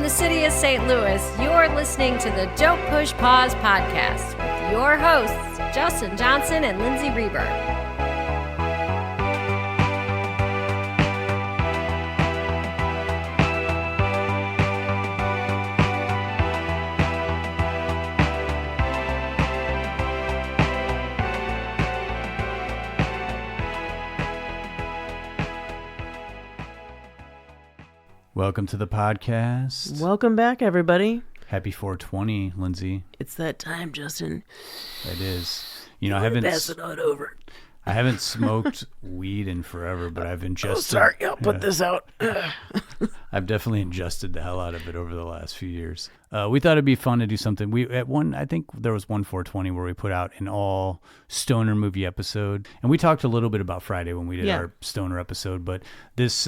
the city of St. Louis, you're listening to the Don't Push Pause podcast with your hosts, Justin Johnson and Lindsay Reber. Welcome to the podcast. Welcome back, everybody. Happy 420, Lindsay. It's that time, Justin. It is. You know, I haven't pass it on over. I haven't smoked weed in forever, but I've ingested. Oh, sorry, I'll put this out. I've definitely ingested the hell out of it over the last few years. We thought it'd be fun to do something. I think there was one 420 where we put out an all stoner movie episode, and we talked a little bit about Friday when we did our stoner episode, but this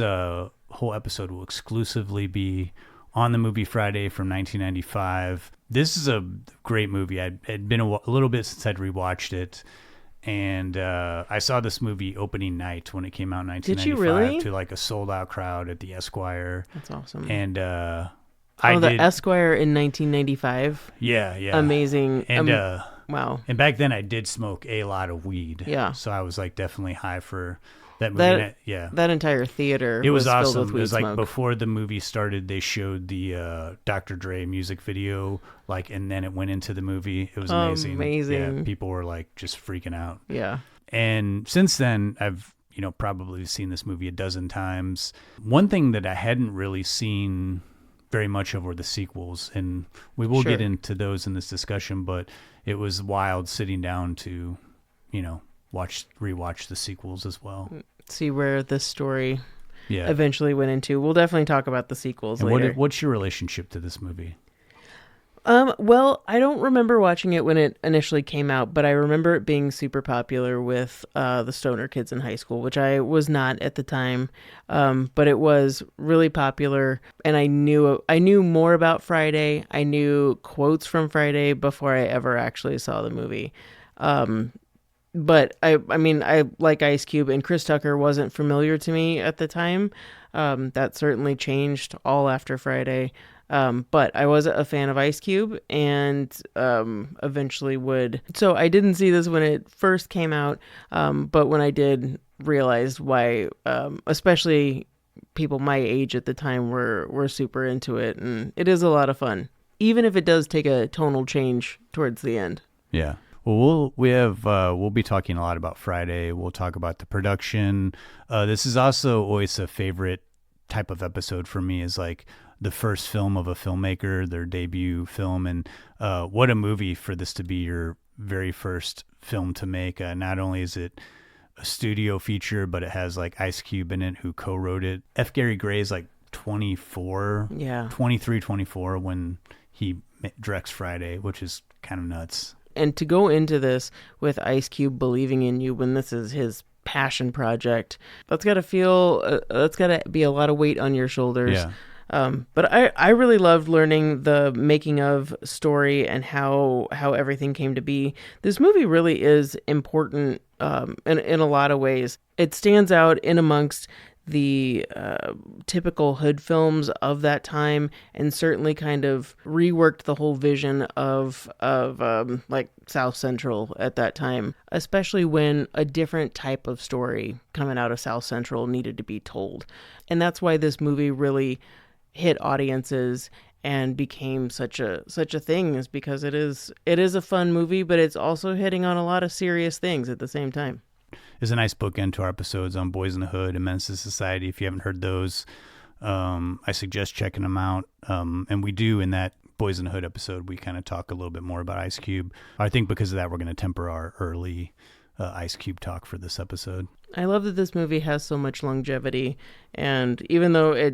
whole episode will exclusively be on the movie Friday from 1995. This is a great movie. It had been a little bit since I'd rewatched it, and I saw this movie opening night when it came out in 1995. Did you really? To like a sold out crowd at the Esquire. That's awesome. And the Esquire in 1995. Yeah. Amazing. And wow. And back then I did smoke a lot of weed. Yeah. So I was like definitely high for that movie. That entire theater. It was awesome. Filled with weed it was like smoke. Before the movie started, they showed the Dr. Dre music video, and then it went into the movie. It was amazing. Amazing. Yeah, people were like just freaking out. Yeah. And since then, I've probably seen this movie a dozen times. One thing that I hadn't really seen very much of were the sequels, and we will get into those in this discussion. But it was wild sitting down to, rewatch the sequels as well. See where this story eventually went into. We'll definitely talk about the sequels later. What's your relationship to this movie? Well, I don't remember watching it when it initially came out, but I remember it being super popular with the stoner kids in high school, which I was not at the time. But it was really popular, and I knew more about Friday. I knew quotes from Friday before I ever actually saw the movie. But I mean, I like Ice Cube, and Chris Tucker wasn't familiar to me at the time. That certainly changed all after Friday. But I was a fan of Ice Cube, and eventually would. So I didn't see this when it first came out, but when I did, realized why, especially people my age at the time were super into it, and it is a lot of fun, even if it does take a tonal change towards the end. Yeah. Well, we'll be talking a lot about Friday. We'll talk about the production. This is also always a favorite type of episode for me, is like the first film of a filmmaker, their debut film. And what a movie for this to be your very first film to make. Not only is it a studio feature, but it has like Ice Cube in it, who co-wrote it. F. Gary Gray is like 24, 23, 24 when he directs Friday, which is kind of nuts. And to go into this with Ice Cube believing in you when this is his passion project, that's got to be a lot of weight on your shoulders. Yeah. But I really loved learning the making of story and how everything came to be. This movie really is important in a lot of ways. It stands out in amongst the typical hood films of that time, and certainly kind of reworked the whole vision of like South Central at that time, especially when a different type of story coming out of South Central needed to be told. And that's why this movie really hit audiences and became such a thing, is because it is a fun movie, but it's also hitting on a lot of serious things at the same time. Is a nice bookend to our episodes on Boys in the Hood and Menace to Society. If you haven't heard those, I suggest checking them out. And we do, in that Boys in the Hood episode, we kind of talk a little bit more about Ice Cube. I think because of that, we're going to temper our early Ice Cube talk for this episode. I love that this movie has so much longevity, and even though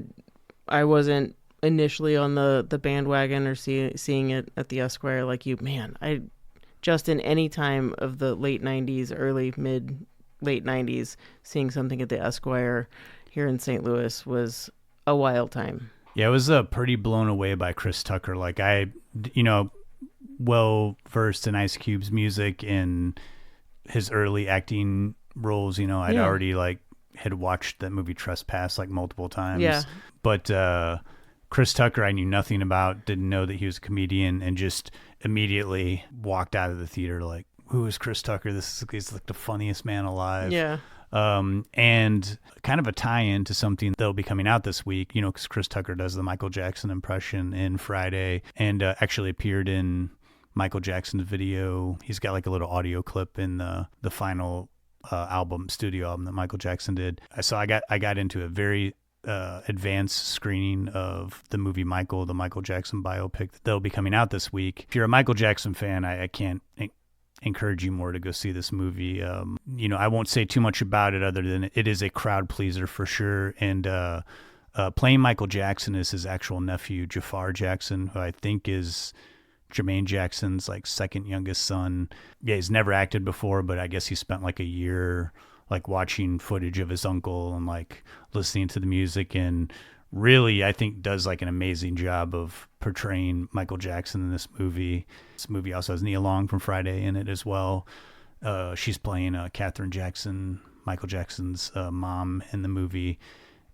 I wasn't initially on the bandwagon or seeing it at the Esquire like you, man, just in any time of the late 90s, late 90s, seeing something at the Esquire here in St. Louis was a wild time. Yeah, I was pretty blown away by Chris Tucker. Like well versed in Ice Cube's music and his early acting roles. I'd already had watched that movie Trespass like multiple times. Yeah. But Chris Tucker, I knew nothing about, didn't know that he was a comedian, and just immediately walked out of the theater like, who is Chris Tucker? He's like the funniest man alive. Yeah. And kind of a tie-in to something that'll be coming out this week, because Chris Tucker does the Michael Jackson impression in Friday, and actually appeared in Michael Jackson's video. He's got like a little audio clip in the final studio album that Michael Jackson did. So I got into a very advanced screening of the movie Michael, the Michael Jackson biopic that'll be coming out this week. If you're a Michael Jackson fan, I can't encourage you more to go see this movie. I won't say too much about it other than it is a crowd pleaser for sure. And playing Michael Jackson is his actual nephew, Jafar Jackson, who I think is Jermaine Jackson's like second youngest son. Yeah, he's never acted before, but I guess he spent like a year like watching footage of his uncle and like listening to the music, and really I think does like an amazing job of portraying Michael Jackson in this movie. This movie also has Nia Long from Friday in it as well. She's playing Katherine Jackson, Michael Jackson's mom in the movie.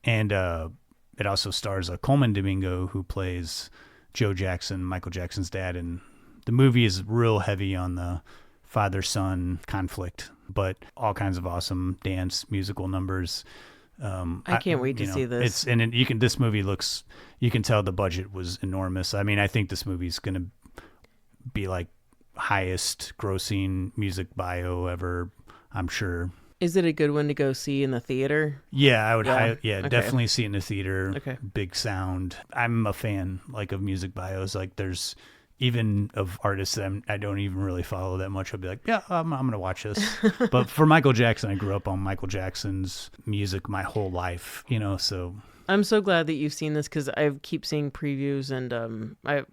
And it also stars Coleman Domingo, who plays Joe Jackson, Michael Jackson's dad. And the movie is real heavy on the father-son conflict, but all kinds of awesome dance, musical numbers. I can't wait to see this. This movie looks, you can tell the budget was enormous. I mean, I think this movie's going to be like highest grossing music bio ever, I'm sure. Is it a good one to go see in the theater? Yeah, I would. Okay. Definitely see it in the theater. Okay. Big sound. I'm a fan like of music bios. Like there's even of artists that I don't even really follow that much. I'll be like, yeah, I'm going to watch this. But for Michael Jackson, I grew up on Michael Jackson's music my whole life, so. I'm so glad that you've seen this because I keep seeing previews, and I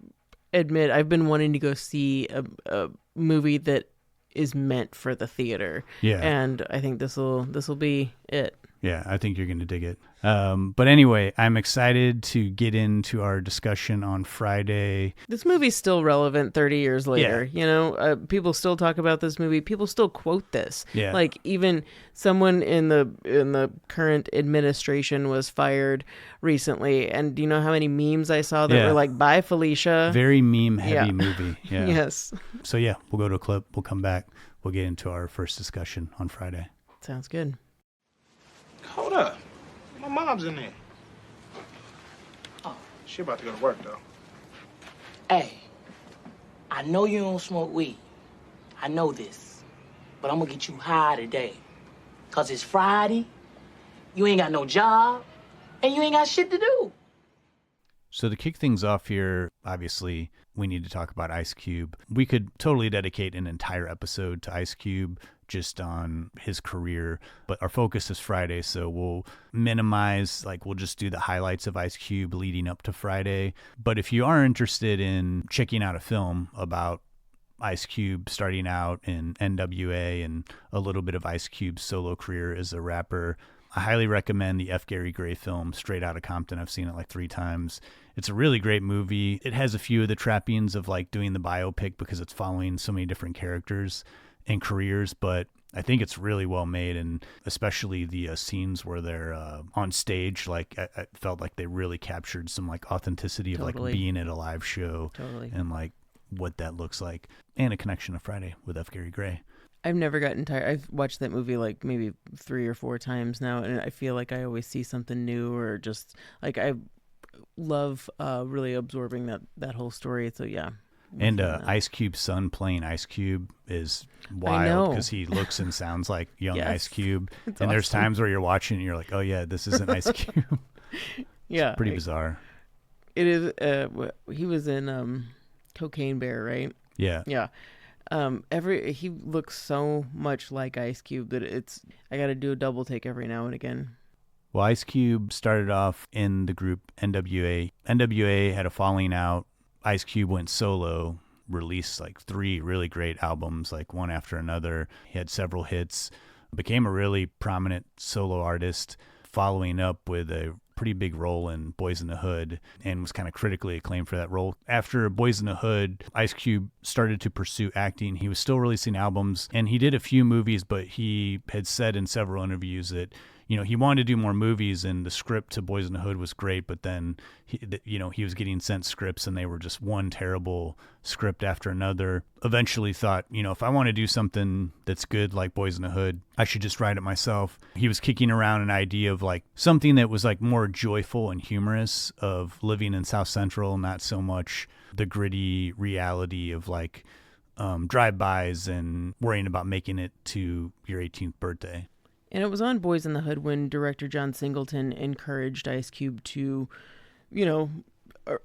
admit I've been wanting to go see a movie that is meant for the theater. Yeah. And I think this will be it. Yeah, I think you're going to dig it. But anyway, I'm excited to get into our discussion on Friday. This movie's still relevant 30 years later. Yeah. People still talk about this movie. People still quote this. Yeah. Like even someone in the current administration was fired recently. And do you know how many memes I saw that were like, bye, Felicia? Very meme-heavy movie. Yeah. Yes. So yeah, we'll go to a clip. We'll come back. We'll get into our first discussion on Friday. Sounds good. Hold up. My mom's in there. Oh. She about to go to work, though. Hey, I know you don't smoke weed. I know this. But I'm gonna get you high today. 'Cause it's Friday, you ain't got no job, and you ain't got shit to do. So to kick things off here, obviously, we need to talk about Ice Cube. We could totally dedicate an entire episode to Ice Cube just on his career, but our focus is Friday, so we'll minimize, we'll just do the highlights of Ice Cube leading up to Friday. But if you are interested in checking out a film about Ice Cube starting out in NWA and a little bit of Ice Cube's solo career as a rapper, I highly recommend the F. Gary Gray film, Straight Outta Compton. I've seen it like 3 times. It's a really great movie. It has a few of the trappings of doing the biopic because it's following so many different characters and careers, but I think it's really well made, and especially the scenes where they're on stage, I felt like they really captured some authenticity of Totally. being at a live show. Totally. And what that looks like, and a connection to Friday with F. Gary Gray. I've never gotten tired. I've watched that movie maybe 3 or 4 times now, and I feel like I always see something new, or just I love really absorbing that whole story. So yeah. And Ice Cube's son playing Ice Cube is wild because he looks and sounds like young Yes. Ice Cube. It's and there's awesome. times where you're watching and you're like, oh yeah, this isn't Ice Cube. Yeah. Pretty bizarre. It is. He was in Cocaine Bear, right? Yeah. Yeah. He looks so much like Ice Cube that I got to do a double take every now and again. Well, Ice Cube started off in the group NWA. NWA had a falling out. Ice Cube went solo, released 3 really great albums, one after another. He had several hits, became a really prominent solo artist, following up with a pretty big role in Boys in the Hood, and was kind of critically acclaimed for that role. After Boys in the Hood, Ice Cube started to pursue acting. He was still releasing albums, and he did a few movies, but he had said in several interviews that he wanted to do more movies, and the script to Boys in the Hood was great, but then he was getting sent scripts and they were just one terrible script after another. Eventually thought, if I want to do something that's good like Boys in the Hood, I should just write it myself. He was kicking around an idea of like something that was like more joyful and humorous, of living in South Central, not so much the gritty reality of like drive-bys and worrying about making it to your 18th birthday. And it was on Boys in the Hood when director John Singleton encouraged Ice Cube to,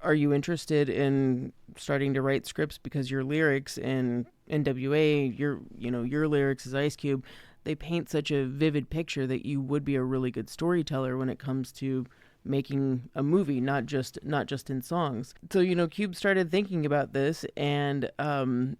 are you interested in starting to write scripts, because your lyrics in NWA, your lyrics as Ice Cube, they paint such a vivid picture that you would be a really good storyteller when it comes to making a movie, not just in songs. So, Cube started thinking about this and,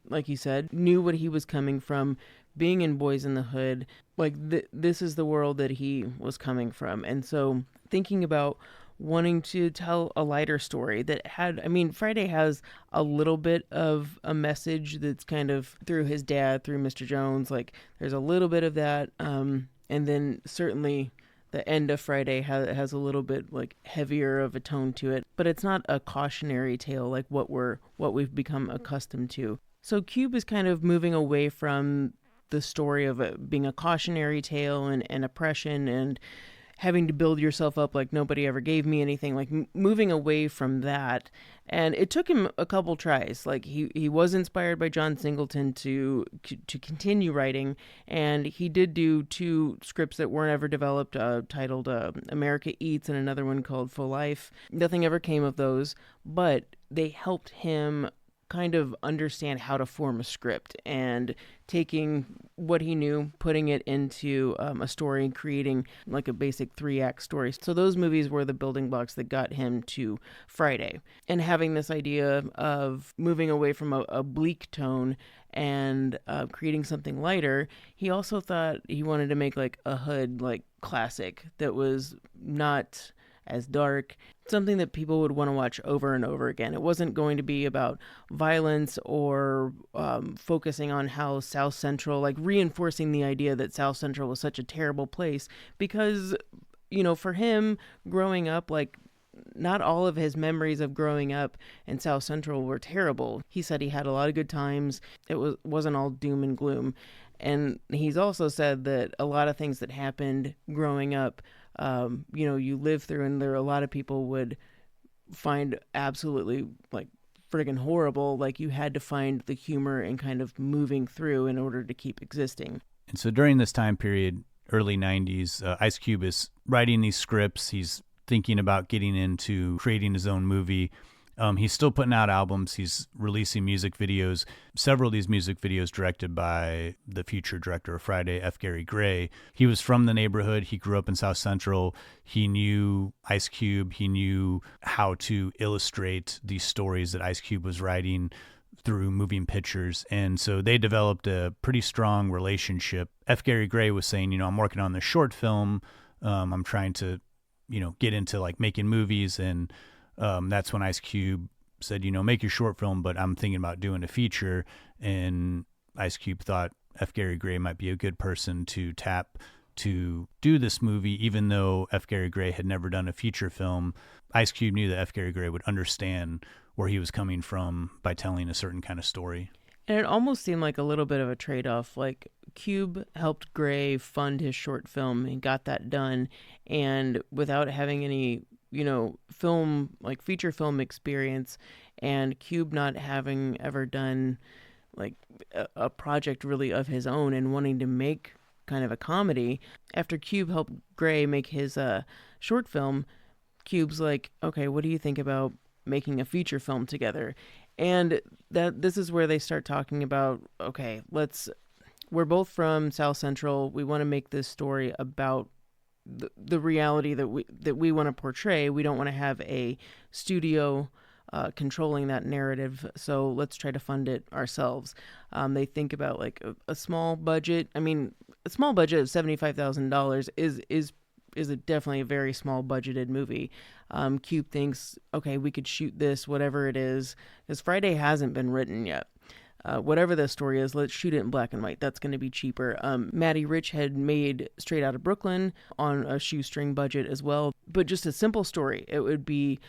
like you said, knew what he was coming from being in Boys in the Hood. Like, this is the world that he was coming from. And so thinking about wanting to tell a lighter story that had, Friday has a little bit of a message that's kind of through his dad, through Mr. Jones. Like, there's a little bit of that. And then certainly the end of Friday has a little bit like heavier of a tone to it, but it's not a cautionary tale like what we've become accustomed to. So Cube is kind of moving away from the story of it being a cautionary tale and oppression and having to build yourself up like nobody ever gave me anything, like moving away from that. And it took him a couple tries. Like he was inspired by John Singleton to continue writing, and he did do 2 scripts that weren't ever developed, titled America Eats and another one called Full Life. Nothing ever came of those, but they helped him kind of understand how to form a script, and taking what he knew, putting it into a story, and creating like a basic 3-act story. So those movies were the building blocks that got him to Friday. And having this idea of moving away from a bleak tone and creating something lighter, he also thought he wanted to make like a hood like classic that was not as dark, something that people would want to watch over and over again. It wasn't going to be about violence or focusing on how South Central, like reinforcing the idea that South Central was such a terrible place, because, for him growing up, like not all of his memories of growing up in South Central were terrible. He said he had a lot of good times. It wasn't all doom and gloom. And he's also said that a lot of things that happened growing up, you live through, and there are a lot of people would find absolutely like friggin' horrible. Like you had to find the humor and kind of moving through in order to keep existing. And so during this time period, early 90s, Ice Cube is writing these scripts. He's thinking about getting into creating his own movie. He's still putting out albums. He's releasing music videos. Several of these music videos directed by the future director of Friday, F. Gary Gray. He was from the neighborhood. He grew up in South Central. He knew Ice Cube. He knew how to illustrate these stories that Ice Cube was writing through moving pictures. And so they developed a pretty strong relationship. F. Gary Gray was saying, I'm working on this short film. I'm trying to, get into like making movies. And that's when Ice Cube said, make your short film, but I'm thinking about doing a feature. And Ice Cube thought F. Gary Gray might be a good person to tap to do this movie, even though F. Gary Gray had never done a feature film. Ice Cube knew that F. Gary Gray would understand where he was coming from by telling a certain kind of story. And it almost seemed like a little bit of a trade-off. Like Cube helped Gray fund his short film and got that done. And without having any, film, like feature film experience, and Cube not having ever done like a project really of his own and wanting to make kind of a comedy, after Cube helped Gray make his short film, Cube's like, okay, what do you think about making a feature film together? And this is where they start talking about, okay, we're both from South Central. We want to make this story about the reality that we want to portray. We don't want to have a studio controlling that narrative. So let's try to fund it ourselves. They think about like a small budget. I mean, a small budget of $75,000 is definitely a very small budgeted movie. Cube thinks, okay, we could shoot this, whatever it is, because Friday hasn't been written yet. whatever the story is, let's shoot it in black and white. That's going to be cheaper. Matty Rich had made Straight Outta Brooklyn on a shoestring budget as well, but just a simple story. It would be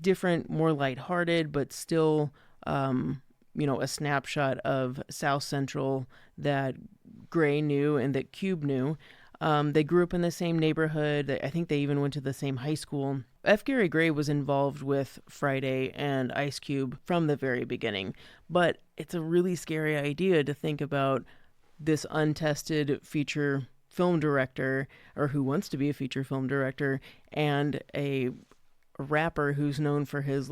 different, more lighthearted, but still, a snapshot of South Central that Gray knew and that Cube knew. They grew up in the same neighborhood. I think they even went to the same high school. F. Gary Gray was involved with Friday and Ice Cube from the very beginning, but it's a really scary idea to think about this untested feature film director, or who wants to be a feature film director, and a rapper who's known for his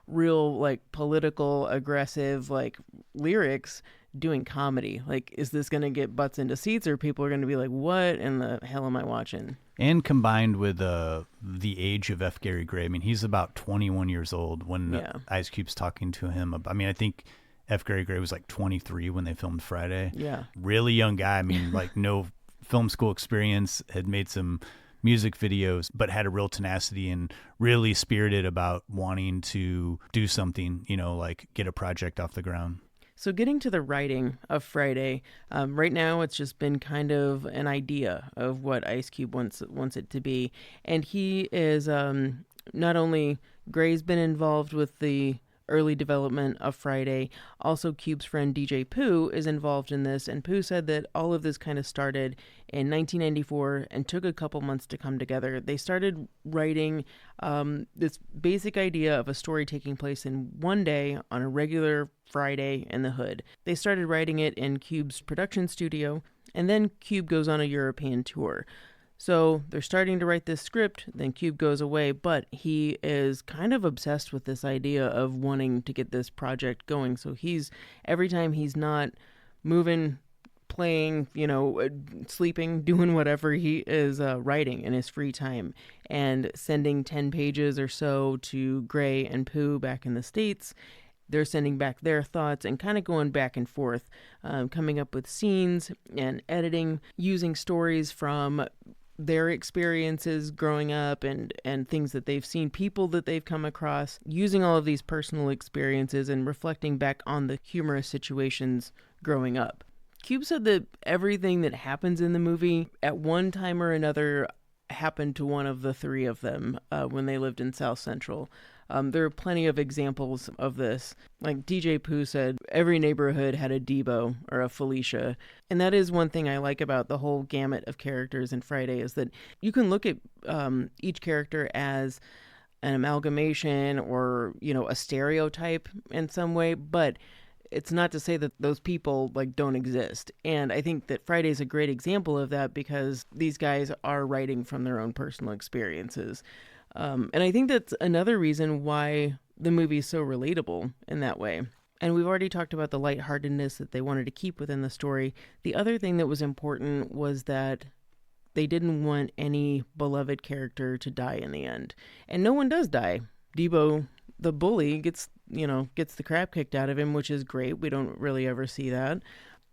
real political aggressive lyrics doing comedy. Is this going to get butts into seats, or people are going to be like, what in the hell am I watching? And combined with the age of F. Gary Gray, I mean, he's about 21 years old when Ice Cube's talking to him. I mean, I think F. Gary Gray was 23 when they filmed Friday. Yeah. Really young guy. I mean, no film school experience, had made some music videos, but had a real tenacity and really spirited about wanting to do something, get a project off the ground. So getting to the writing of Friday, right now it's just been kind of an idea of what Ice Cube wants it to be. And he is not only Gray's been involved with the early development of Friday, also Cube's friend DJ Pooh is involved in this. And Pooh said that all of this kind of started in 1994 and took a couple months to come together. They started writing this basic idea of a story taking place in one day on a regular Friday in the hood. They started writing it in Cube's production studio, and then Cube goes on a European tour. So they're starting to write this script, then Cube goes away, but he is kind of obsessed with this idea of wanting to get this project going. So every time he's not moving, playing, sleeping, doing whatever, he is writing in his free time and sending 10 pages or so to Gray and Pooh back in the States. They're sending back their thoughts and kind of going back and forth, coming up with scenes and editing, using stories from their experiences growing up and things that they've seen, people that they've come across, using all of these personal experiences and reflecting back on the humorous situations growing up. Cube said that everything that happens in the movie at one time or another happened to one of the three of them when they lived in South Central. There are plenty of examples of this. Like DJ Pooh said, every neighborhood had a Debo or a Felicia. And that is one thing I like about the whole gamut of characters in Friday, is that you can look at each character as an amalgamation or, a stereotype in some way, but it's not to say that those people don't exist. And I think that Friday's a great example of that, because these guys are writing from their own personal experiences. And I think that's another reason why the movie is so relatable in that way. And we've already talked about the lightheartedness that they wanted to keep within the story. The other thing that was important was that they didn't want any beloved character to die in the end. And no one does die. Debo, the bully, gets the crap kicked out of him, which is great. We don't really ever see that.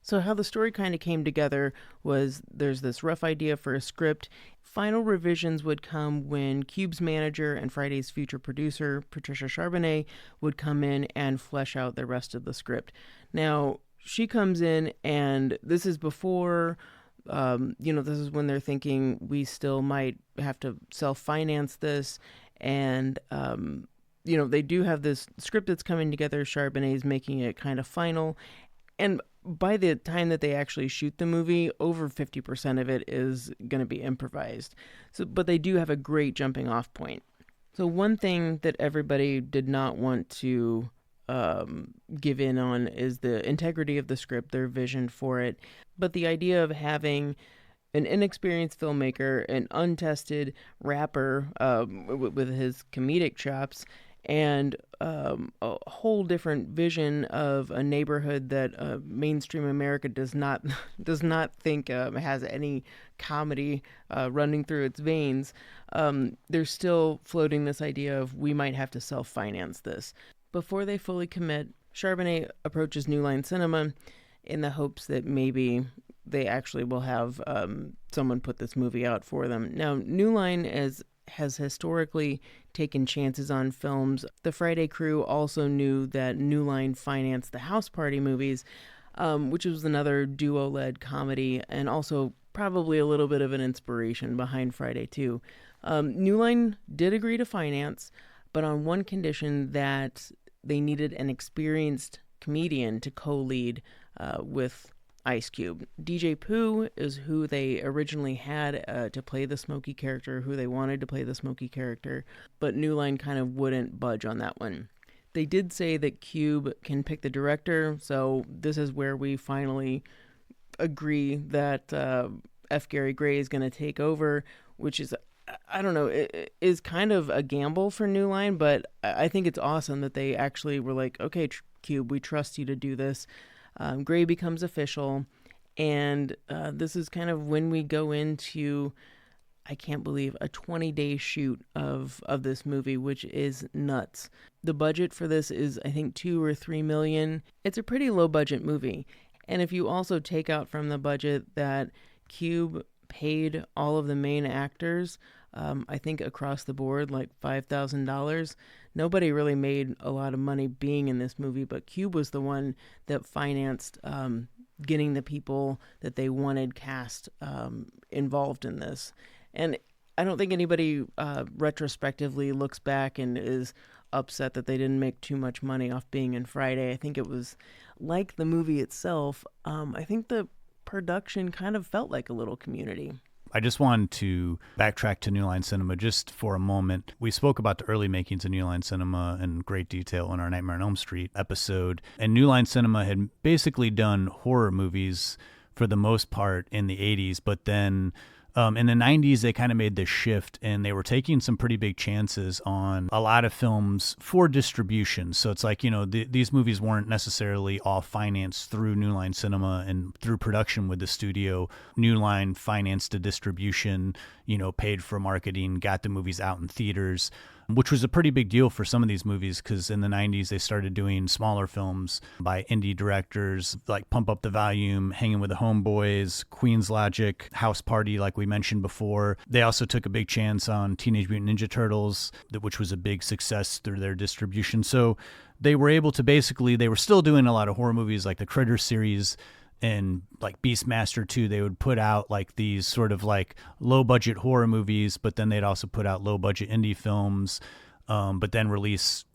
So how the story kind of came together was there's this rough idea for a script. Final revisions would come when Cube's manager and Friday's future producer, Patricia Charbonnet, would come in and flesh out the rest of the script. Now, she comes in, and this is before, this is when they're thinking we still might have to self-finance this. And, they do have this script that's coming together. Charbonnet's making it kind of final. And by the time that they actually shoot the movie, over 50% of it is going to be improvised. But they do have a great jumping off point. So one thing that everybody did not want to give in on is the integrity of the script, their vision for it. But the idea of having an inexperienced filmmaker, an untested rapper with his comedic chops, and a whole different vision of a neighborhood that mainstream America does not think has any comedy running through its veins. They're still floating this idea of we might have to self-finance this. Before they fully commit, Charbonnet approaches New Line Cinema in the hopes that maybe they actually will have someone put this movie out for them. Now, New Line is has historically taken chances on films. The Friday crew also knew that New Line financed the House Party movies, which was another duo-led comedy, and also probably a little bit of an inspiration behind Friday 2. New Line did agree to finance, but on one condition, that they needed an experienced comedian to co-lead with Ice Cube. DJ Pooh is who they originally had to play the Smokey character, who they wanted to play the Smokey character, but New Line kind of wouldn't budge on that one. They did say that Cube can pick the director, so this is where we finally agree that F. Gary Gray is going to take over, which is, I don't know, it is kind of a gamble for New Line, but I think it's awesome that they actually were like, okay, Cube, we trust you to do this. Gray becomes official, and this is kind of when we go into, I can't believe, a 20-day shoot of this movie, which is nuts. The budget for this is, I think, $2 or $3 million. It's a pretty low-budget movie, and if you also take out from the budget that Cube paid all of the main actors, I think across the board, like $5,000. Nobody really made a lot of money being in this movie, but Cube was the one that financed getting the people that they wanted cast involved in this. And I don't think anybody retrospectively looks back and is upset that they didn't make too much money off being in Friday. I think it was like the movie itself. I think the production kind of felt like a little community. I just wanted to backtrack to New Line Cinema just for a moment. We spoke about the early makings of New Line Cinema in great detail in our Nightmare on Elm Street episode. And New Line Cinema had basically done horror movies for the most part in the 80s, but then in the 90s, they kind of made this shift, and they were taking some pretty big chances on a lot of films for distribution. So it's like, these movies weren't necessarily all financed through New Line Cinema and through production with the studio. New Line financed the distribution, paid for marketing, got the movies out in theaters, which was a pretty big deal for some of these movies, because in the 90s they started doing smaller films by indie directors like Pump Up the Volume, Hanging with the Homeboys, Queen's Logic, House Party, like we mentioned before. They also took a big chance on Teenage Mutant Ninja Turtles, which was a big success through their distribution. So they were able to they were still doing a lot of horror movies like the Critter series, and like Beastmaster 2, they would put out like these sort of like low budget horror movies, but then they'd also put out low budget indie films, but then release,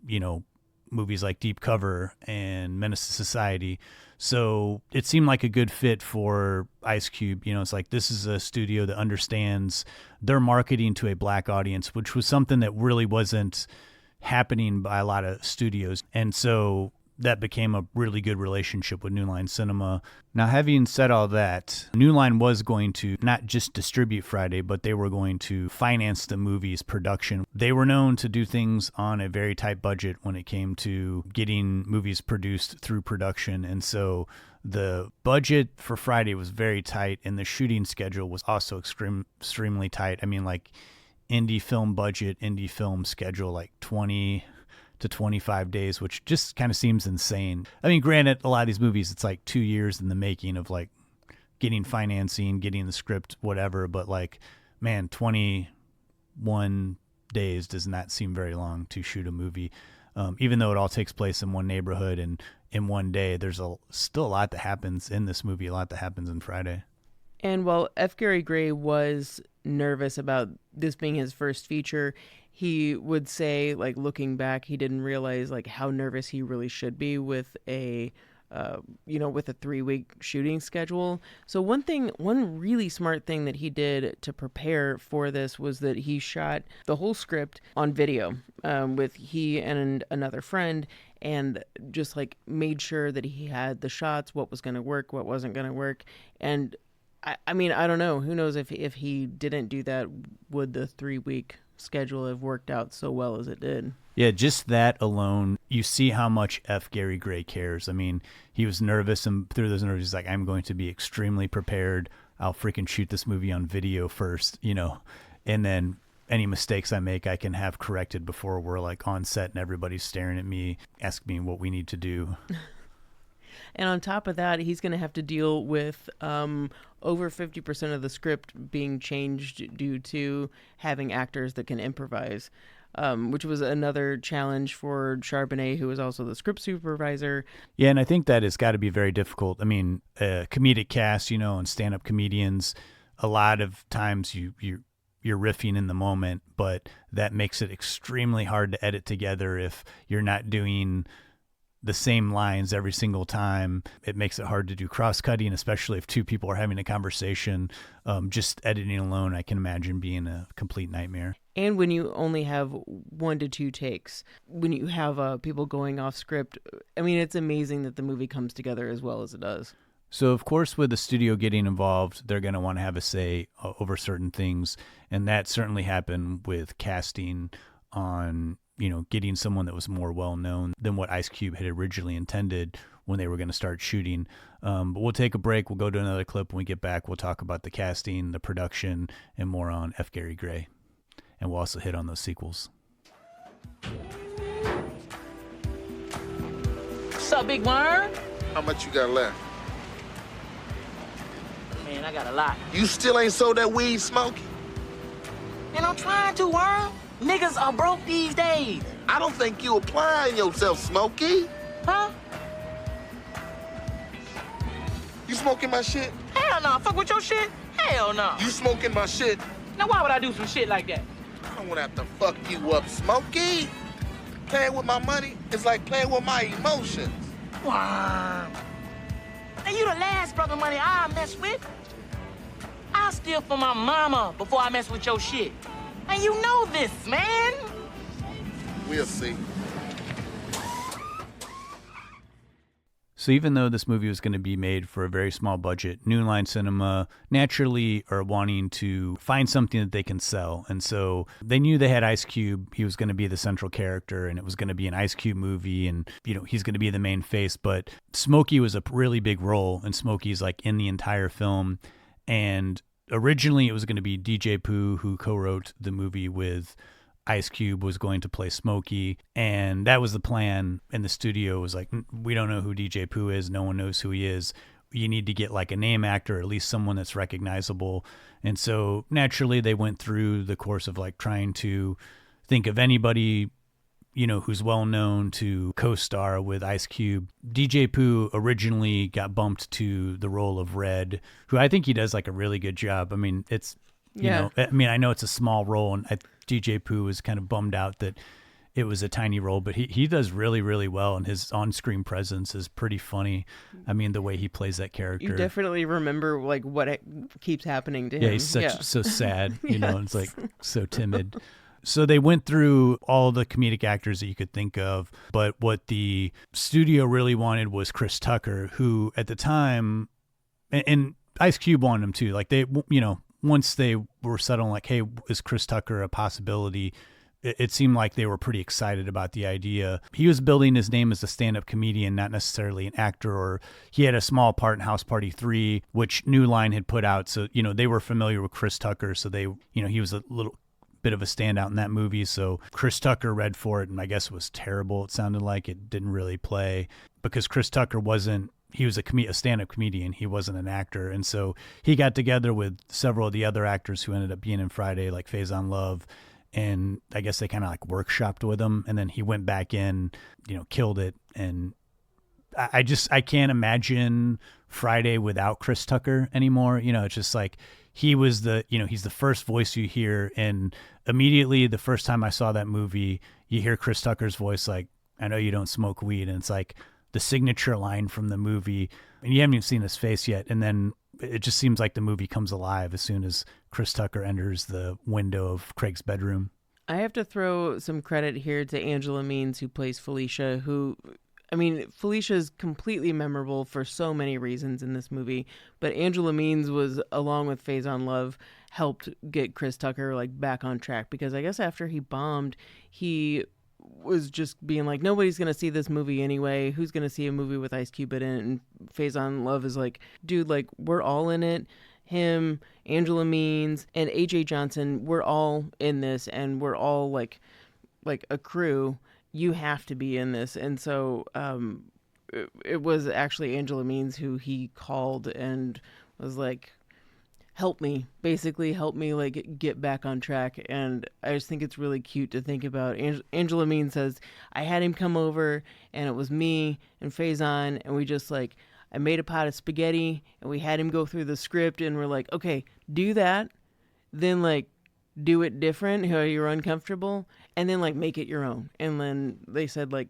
movies like Deep Cover and Menace to Society. So it seemed like a good fit for Ice Cube. It's like, this is a studio that understands their marketing to a black audience, which was something that really wasn't happening by a lot of studios. And so that became a really good relationship with New Line Cinema. Now, having said all that, New Line was going to not just distribute Friday, but they were going to finance the movie's production. They were known to do things on a very tight budget when it came to getting movies produced through production. And so the budget for Friday was very tight, and the shooting schedule was also extremely tight. I mean, like indie film budget, indie film schedule, like 20 to 25 days, which just kind of seems insane. I mean, granted, a lot of these movies, it's like 2 years in the making of like getting financing, getting the script, whatever. But like, man, 21 days does not seem very long to shoot a movie. Even though it all takes place in one neighborhood and in one day, there's still a lot that happens in this movie, a lot that happens in Friday. And while F. Gary Gray was nervous about this being his first feature, he would say, like, looking back, he didn't realize like how nervous he really should be with a 3-week shooting schedule. So one really smart thing that he did to prepare for this was that he shot the whole script on video with he and another friend, and just like made sure that he had the shots, what was going to work, what wasn't going to work. And I mean, I don't know. Who knows if he didn't do that, would the 3-week schedule have worked out so well as it did? Yeah, just that alone, you see how much F. Gary Gray cares. I mean, he was nervous, and through those nerves, he's like, I'm going to be extremely prepared. I'll freaking shoot this movie on video first, and then any mistakes I make, I can have corrected before we're like on set and everybody's staring at me, asking me what we need to do. And on top of that, he's going to have to deal with over 50% of the script being changed due to having actors that can improvise, which was another challenge for Charbonnet, who was also the script supervisor. Yeah, and I think that has got to be very difficult. I mean, comedic cast, and stand-up comedians, a lot of times you're riffing in the moment, but that makes it extremely hard to edit together if you're not doing the same lines every single time. It makes it hard to do cross-cutting, especially if two people are having a conversation. Just editing alone, I can imagine being a complete nightmare. And when you only have 1 to 2 takes, when you have people going off script, I mean, it's amazing that the movie comes together as well as it does. So, of course, with the studio getting involved, they're going to want to have a say over certain things. And that certainly happened with casting on, getting someone that was more well-known than what Ice Cube had originally intended when they were going to start shooting. But we'll take a break. We'll go to another clip. When we get back, we'll talk about the casting, the production, and more on F. Gary Gray. And we'll also hit on those sequels. What's up, big worm? How much you got left? Man, I got a lot. You still ain't sold that weed, Smokey? And I'm trying to, worm. Niggas are broke these days. I don't think you applying yourself, Smokey. Huh? You smoking my shit? Hell no. Fuck with your shit? Hell no. You smoking my shit? Now why would I do some shit like that? I don't wanna have to fuck you up, Smokey. Playing with my money is like playing with my emotions. Worm. And you the last brother money I mess with. I steal from my mama before I mess with your shit. And you know this, man. We'll see. So even though this movie was going to be made for a very small budget, New Line Cinema naturally are wanting to find something that they can sell. And so they knew they had Ice Cube. He was going to be the central character, and it was going to be an Ice Cube movie, and he's going to be the main face. But Smokey was a really big role, and Smokey's like in the entire film. And originally it was going to be DJ Pooh, who co-wrote the movie with Ice Cube, was going to play Smokey, and that was the plan. And the studio was like, we don't know who DJ Pooh is. No one knows who he is. You need to get like a name actor, or at least someone that's recognizable. And so naturally they went through the course of like trying to think of anybody, who's well known to co-star with Ice Cube. DJ Pooh originally got bumped to the role of Red, who I think he does like a really good job. I mean, it's, I know it's a small role, and DJ Pooh was kind of bummed out that it was a tiny role, but he does really, really well, and his on-screen presence is pretty funny. I mean, the way he plays that character. You definitely remember like what keeps happening to him. Yeah, he's so sad, and it's like so timid. So they went through all the comedic actors that you could think of, but what the studio really wanted was Chris Tucker, who at the time, and Ice Cube wanted him too. Like they, once they were settled, like, hey, is Chris Tucker a possibility? It seemed like they were pretty excited about the idea. He was building his name as a stand-up comedian, not necessarily an actor, or he had a small part in House Party 3, which New Line had put out. So, they were familiar with Chris Tucker. So they, he was a little bit of a standout in that movie. So Chris Tucker read for it, and I guess it was terrible. It sounded like it didn't really play because Chris Tucker he was a stand-up comedian. He wasn't an actor. And so he got together with several of the other actors who ended up being in Friday, like Faison Love. And I guess they kind of like workshopped with him. And then he went back in, killed it. And I can't imagine Friday without Chris Tucker anymore. It's just like he was he's the first voice you hear. And immediately the first time I saw that movie, you hear Chris Tucker's voice like, I know you don't smoke weed. And it's like the signature line from the movie, and you haven't even seen his face yet. And then it just seems like the movie comes alive as soon as Chris Tucker enters the window of Craig's bedroom. I have to throw some credit here to Angela Means, who plays Felicia, Felicia is completely memorable for so many reasons in this movie, but Angela Means was, along with Faison Love, helped get Chris Tucker like back on track, because I guess after he bombed, he was just being like, nobody's going to see this movie anyway. Who's going to see a movie with Ice Cube in it? And Faison Love is like, dude, like, we're all in it. Him, Angela Means, and AJ Johnson, we're all in this, and we're all like a crew. You have to be in this. And so it was actually Angela Means who he called and was like, help me, basically help me like get back on track. And I just think it's really cute to think about. Angela Means says, I had him come over and it was me and Faison, and we just like, I made a pot of spaghetti and we had him go through the script and we're like, okay, do that, then like do it different how you're uncomfortable, and then like make it your own. And then they said like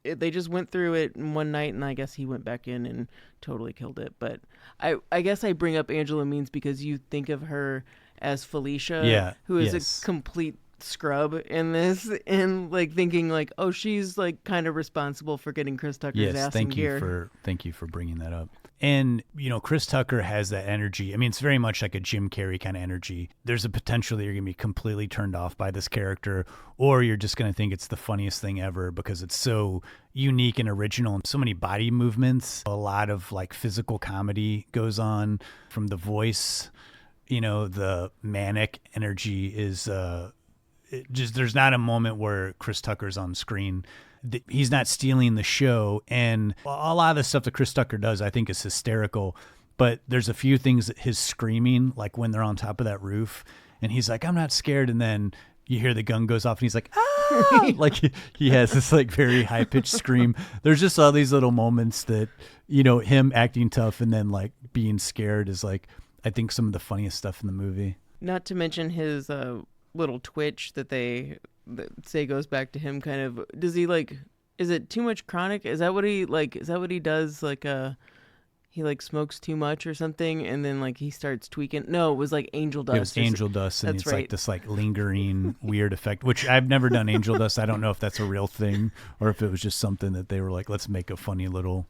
they just went through it in one night, and I guess he went back in and totally killed it. But I guess I bring up Angela Means because you think of her as Felicia, who is a complete scrub in this, and like thinking like, oh, she's like kind of responsible for getting Chris Tucker's ass in gear. Thank you for bringing that up. And, you know, Chris Tucker has that energy. I mean, it's very much like a Jim Carrey kind of energy. There's a potential that you're going to be completely turned off by this character, or you're just going to think it's the funniest thing ever because it's so unique and original and so many body movements. A lot of like physical comedy goes on from the voice. You know, the manic energy is there's not a moment where Chris Tucker's on screen. He's not stealing the show, and a lot of the stuff that Chris Tucker does I think is hysterical, but there's a few things that his screaming, like when they're on top of that roof and he's like, I'm not scared, and then you hear the gun goes off and he's like, ah! Like he has this like very high-pitched scream. There's just all these little moments that, you know, him acting tough and then like being scared is like, I think some of the funniest stuff in the movie. Not to mention his little twitch that say goes back to him kind of. Does he like, is it too much chronic? Is that what he does? Like he like smokes too much or something, and then like he starts tweaking. No, it was like angel dust. It was angel dust, and it's right. Like this like lingering weird effect, which I've never done angel dust. I don't know if that's a real thing or if it was just something that they were like, let's make a funny little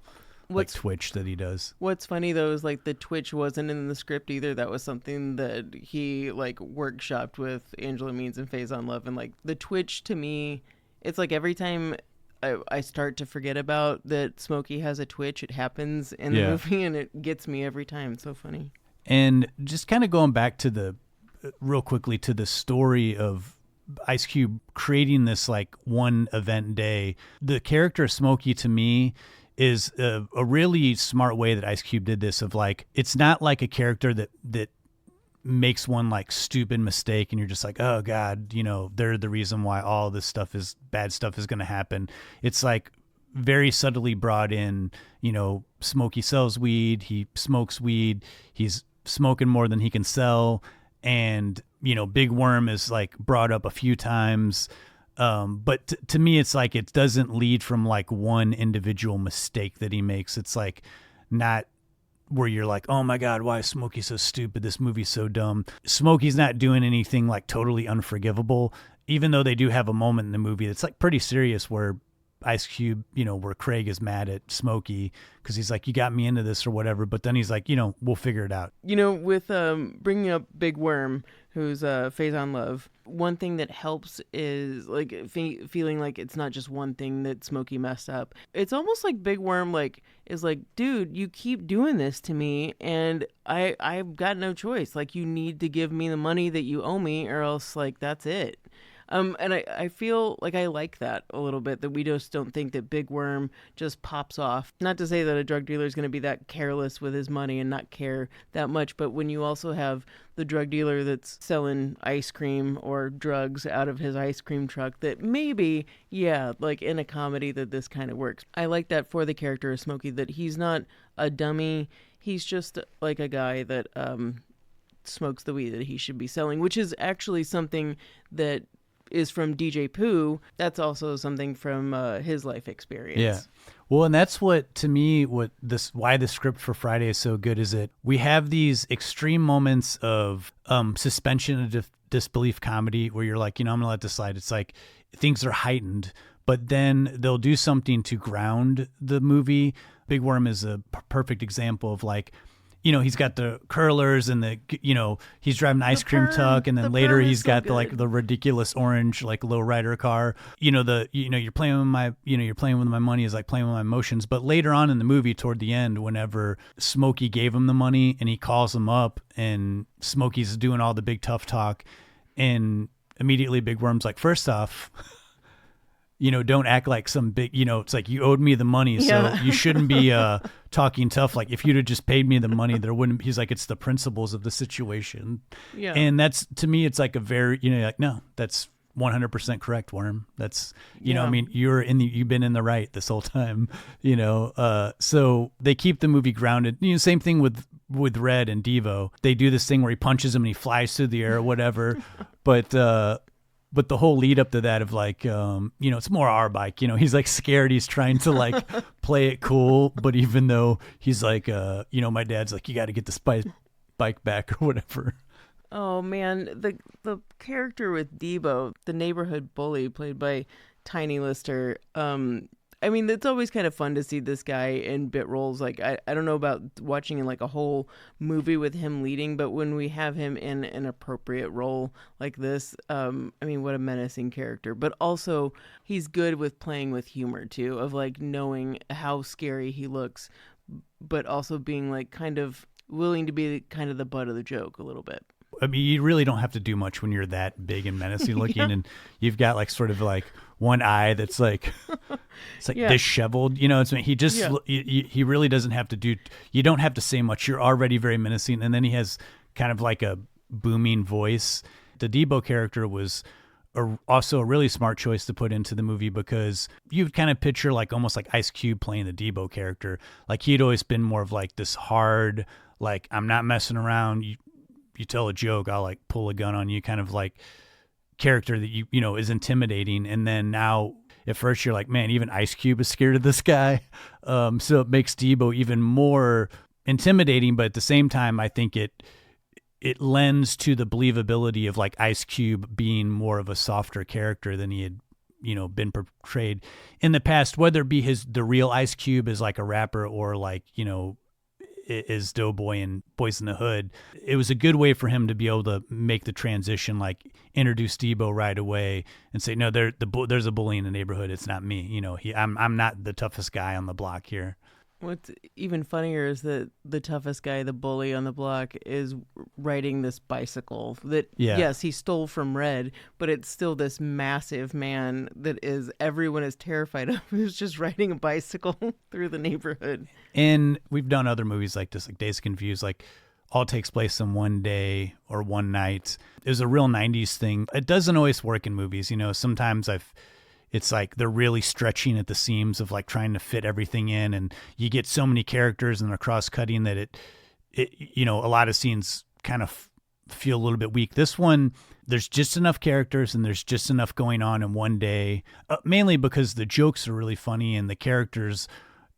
like twitch that he does. What's funny though is like the twitch wasn't in the script either. That was something that he like workshopped with Angela Means and Faison Love. And like the twitch to me, it's like every time I start to forget about that Smokey has a twitch, it happens in the movie, and it gets me every time. It's so funny. And just kind of going back to real quickly to the story of Ice Cube creating this like one event day, the character of Smokey to me is a really smart way that Ice Cube did this, of like, it's not like a character that makes one like stupid mistake and you're just like, oh God, you know, they're the reason why all this bad stuff is going to happen. It's like very subtly brought in, you know, Smokey sells weed, he smokes weed, he's smoking more than he can sell. And, you know, Big Worm is like brought up a few times. But to me, it's like it doesn't lead from like one individual mistake that he makes. It's like not where you're like, oh my God, why is Smokey so stupid? This movie's so dumb. Smokey's not doing anything like totally unforgivable, even though they do have a moment in the movie that's like pretty serious where Ice Cube, you know, where Craig is mad at Smokey because he's like, you got me into this or whatever. But then he's like, you know, we'll figure it out. You know, with bringing up Big Worm, who's Faison Love, one thing that helps is like feeling like it's not just one thing that Smokey messed up. It's almost like Big Worm like is like, dude, you keep doing this to me and I've got no choice. Like, you need to give me the money that you owe me or else like that's it. And I feel like I like that a little bit, that we just don't think that Big Worm just pops off. Not to say that a drug dealer is going to be that careless with his money and not care that much, but when you also have the drug dealer that's selling ice cream or drugs out of his ice cream truck, that maybe, yeah, like in a comedy that this kind of works. I like that for the character of Smokey, that he's not a dummy. He's just like a guy that smokes the weed that he should be selling, which is actually something that is from DJ Pooh. That's also something from his life experience. Yeah. Well, and that's what, to me, why the script for Friday is so good, is that we have these extreme moments of suspension of disbelief comedy where you're like, you know, I'm going to let this slide. It's like things are heightened, but then they'll do something to ground the movie. Big Worm is a perfect example of like, you know, he's got the curlers and he's driving an ice cream truck, and then later he's got the ridiculous orange like lowrider car. You're playing with my money is like playing with my emotions. But later on in the movie, toward the end, whenever Smokey gave him the money and he calls him up and Smokey's doing all the big tough talk, and immediately Big Worm's like, first off, don't act like some big, it's like you owed me the money. So Yeah. you shouldn't be talking tough. Like if you'd have just paid me the money, there wouldn't, he's like, it's the principles of the situation. Yeah. And that's, to me, it's like a very, like, no, that's 100% correct, Worm. That's, I mean, you've been in the right this whole time, so they keep the movie grounded. Same thing with Red and Devo. They do this thing where he punches him and he flies through the air or whatever. But the whole lead up to that of like, it's more our bike, he's like scared. He's trying to like play it cool. But even though he's like, my dad's like, you got to get this bike back or whatever. Oh man, the character with Debo, the neighborhood bully played by Tiny Lister. I mean, it's always kind of fun to see this guy in bit roles. Like I don't know about watching in like a whole movie with him leading, but when we have him in an appropriate role like this, I mean, what a menacing character. But also, he's good with playing with humor too, of like knowing how scary he looks, but also being like kind of willing to be kind of the butt of the joke a little bit. I mean, you really don't have to do much when you're that big and menacing looking, and you've got like sort of like one eye that's like it's like disheveled. He just he really doesn't have to do. You don't have to say much. You're already very menacing, and then he has kind of like a booming voice. The Debo character was also a really smart choice to put into the movie because you kind of picture like almost like Ice Cube playing the Debo character. Like he'd always been more of like this hard, like I'm not messing around. You tell a joke, I'll like pull a gun on you kind of like character that you is intimidating. And then now at first you're like, man, even Ice Cube is scared of this guy. So it makes Debo even more intimidating. But at the same time, I think it lends to the believability of like Ice Cube being more of a softer character than he had, been portrayed in the past, whether it be the real Ice Cube as like a rapper or like, is Doughboy and Boys in the Hood. It was a good way for him to be able to make the transition, like introduce Debo right away and say, no, there's a bully in the neighborhood. It's not me. I'm not the toughest guy on the block here. What's even funnier is that the toughest guy, the bully on the block, is riding this bicycle that, yes, he stole from Red, but it's still this massive man that everyone is terrified of, who's just riding a bicycle through the neighborhood. And we've done other movies like this, like Days Confused, like all takes place in one day or one night. It was a real 90s thing. It doesn't always work in movies. Sometimes it's like they're really stretching at the seams of like trying to fit everything in, and you get so many characters and they're cross-cutting that it a lot of scenes kind of feel a little bit weak. This one, there's just enough characters and there's just enough going on in one day, mainly because the jokes are really funny and the characters,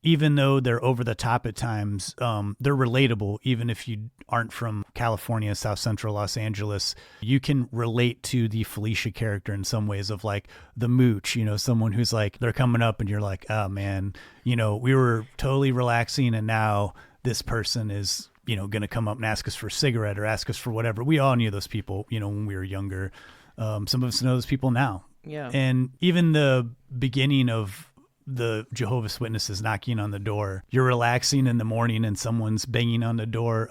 even though they're over the top at times, they're relatable. Even if you aren't from California, South Central Los Angeles, you can relate to the Felicia character in some ways of like the mooch, someone who's like, they're coming up and you're like, oh man, we were totally relaxing and now this person is, going to come up and ask us for a cigarette or ask us for whatever. We all knew those people, when we were younger. Some of us know those people now. Yeah. And even the beginning of the Jehovah's Witnesses knocking on the door, you're relaxing in the morning and someone's banging on the door.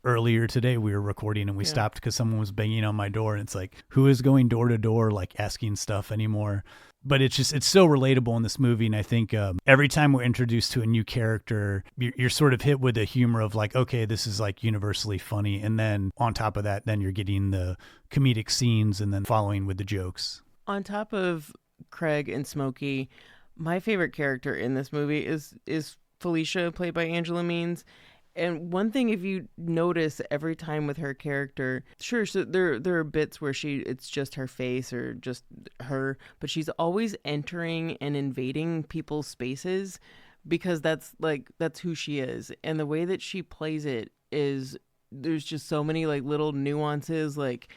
Earlier today we were recording and we stopped because someone was banging on my door, and it's like, who is going door to door like asking stuff anymore? But it's so relatable in this movie. And I think every time we're introduced to a new character, you're sort of hit with the humor of like, okay, this is like universally funny. And then on top of that, then you're getting the comedic scenes and then following with the jokes. On top of Craig and Smokey, my favorite character in this movie is Felicia, played by Angela Means. And one thing, if you notice every time with her character, sure, so there are bits where it's just her face or just her, but she's always entering and invading people's spaces because that's who she is. And the way that she plays it is, there's just so many like little nuances. Like,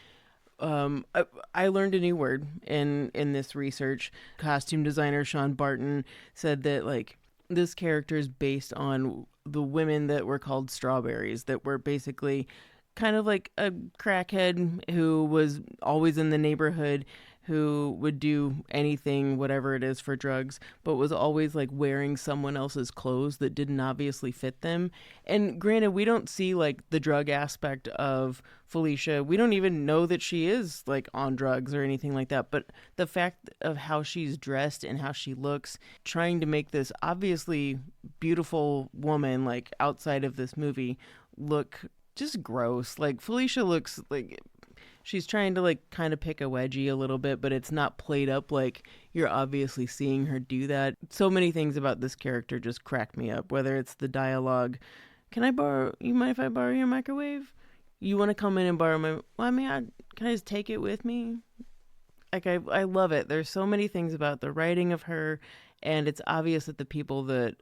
I learned a new word in this research. Costume designer Sean Barton said that like this character is based on the women that were called strawberries, that were basically kind of like a crackhead who was always in the neighborhood, who would do anything, whatever it is, for drugs, but was always like wearing someone else's clothes that didn't obviously fit them. And granted, we don't see like the drug aspect of Felicia. We don't even know that she is like on drugs or anything like that. But the fact of how she's dressed and how she looks, trying to make this obviously beautiful woman, like outside of this movie, look just gross. Like Felicia looks like she's trying to like kind of pick a wedgie a little bit, but it's not played up like you're obviously seeing her do that. So many things about this character just crack me up, whether it's the dialogue. Can you mind if I borrow your microwave? You want to come in and borrow my, well, I mean, can I just take it with me? Like, I love it. There's so many things about the writing of her, and it's obvious that the people that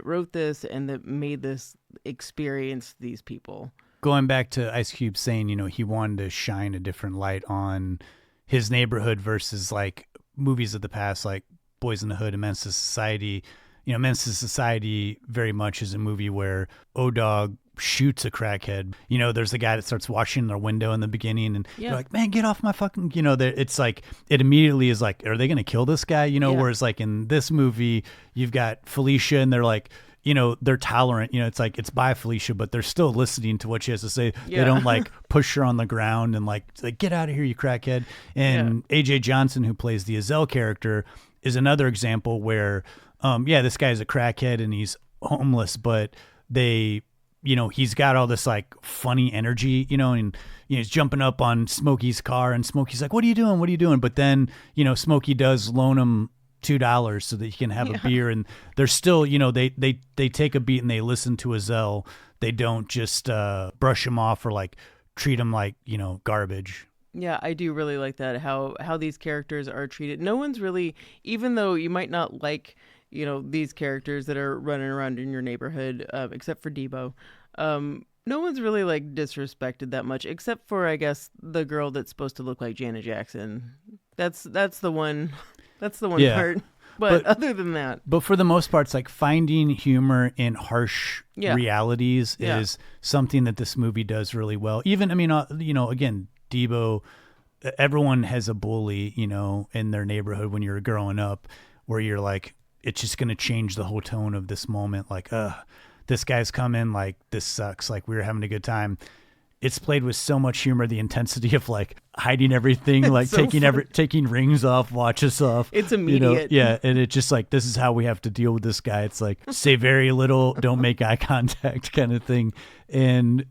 wrote this and that made this experience these people. Going back to Ice Cube saying, he wanted to shine a different light on his neighborhood versus like movies of the past, like Boys in the Hood and Menace to Society. Menace to Society very much is a movie where O-Dog shoots a crackhead. There's a guy that starts washing their window in the beginning, and they're like, man, get off my fucking, it's like, it immediately is like, are they going to kill this guy? Whereas like in this movie, you've got Felicia and they're like, they're tolerant, it's like, it's by Felicia, but they're still listening to what she has to say. Yeah. They don't like push her on the ground and like, get out of here, you crackhead. And AJ Johnson, who plays the Azelle character, is another example where, this guy's a crackhead and he's homeless, but he's got all this like funny energy, and he's jumping up on Smokey's car, and Smokey's like, what are you doing? What are you doing? But then, Smokey does loan him $2 so that he can have a beer, and they're still, they take a beat and they listen to Azelle. They don't just brush him off or like treat him like, garbage. Yeah, I do really like that, how these characters are treated. No one's really, even though you might not like, these characters that are running around in your neighborhood, except for Debo, no one's really like disrespected that much, except for, I guess, the girl that's supposed to look like Janet Jackson. That's the one. That's the one part. But other than that. But for the most part, it's like finding humor in harsh realities is something that this movie does really well. Even, again, Debo, everyone has a bully, in their neighborhood when you're growing up, where you're like, it's just going to change the whole tone of this moment. Like, this guy's coming, like, this sucks. Like, we were having a good time. It's played with so much humor, the intensity of like hiding everything, like so taking rings off, watches off. It's immediate. And it's just like, this is how we have to deal with this guy. It's like, say very little, don't make eye contact kind of thing. And,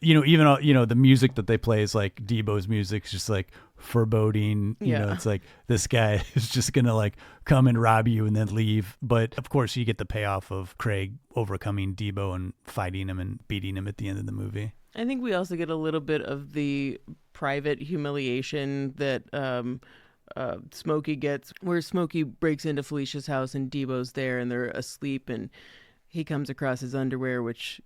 even, the music that they play is like Debo's music. It's just like foreboding, it's like this guy is just going to like come and rob you and then leave. But of course you get the payoff of Craig overcoming Debo and fighting him and beating him at the end of the movie. I think we also get a little bit of the private humiliation that Smokey gets, where Smokey breaks into Felicia's house and Debo's there and they're asleep and he comes across his underwear, which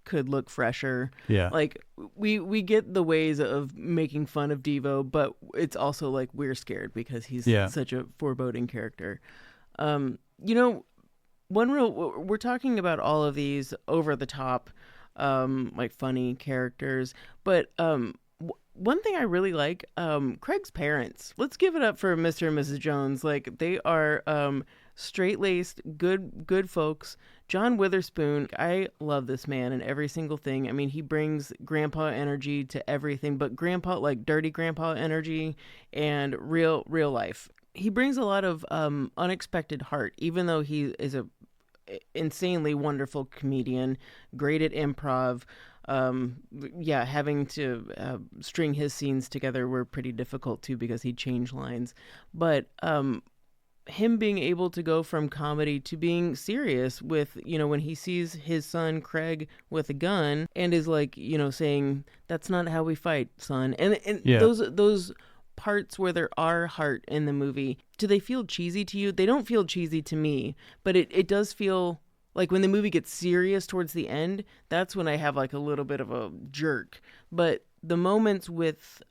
could look fresher. Yeah. Like we get the ways of making fun of Devo, but it's also like we're scared because he's such a foreboding character. We're talking about all of these over the top, like funny characters, but one thing I really like, Craig's parents. Let's give it up for Mr. and Mrs. Jones. Like, they are straight-laced, good folks. John Witherspoon, I love this man and every single thing. I mean, he brings grandpa energy to everything, but grandpa, like dirty grandpa energy and real life. He brings a lot of unexpected heart, even though he is a insanely wonderful comedian, great at improv. Having to string his scenes together were pretty difficult too because he'd change lines. But him being able to go from comedy to being serious with, when he sees his son Craig with a gun and is like, saying, "That's not how we fight, son." And those parts where there are heart in the movie, do they feel cheesy to you? They don't feel cheesy to me, but it does feel like when the movie gets serious towards the end, that's when I have like a little bit of a jerk. But the moments with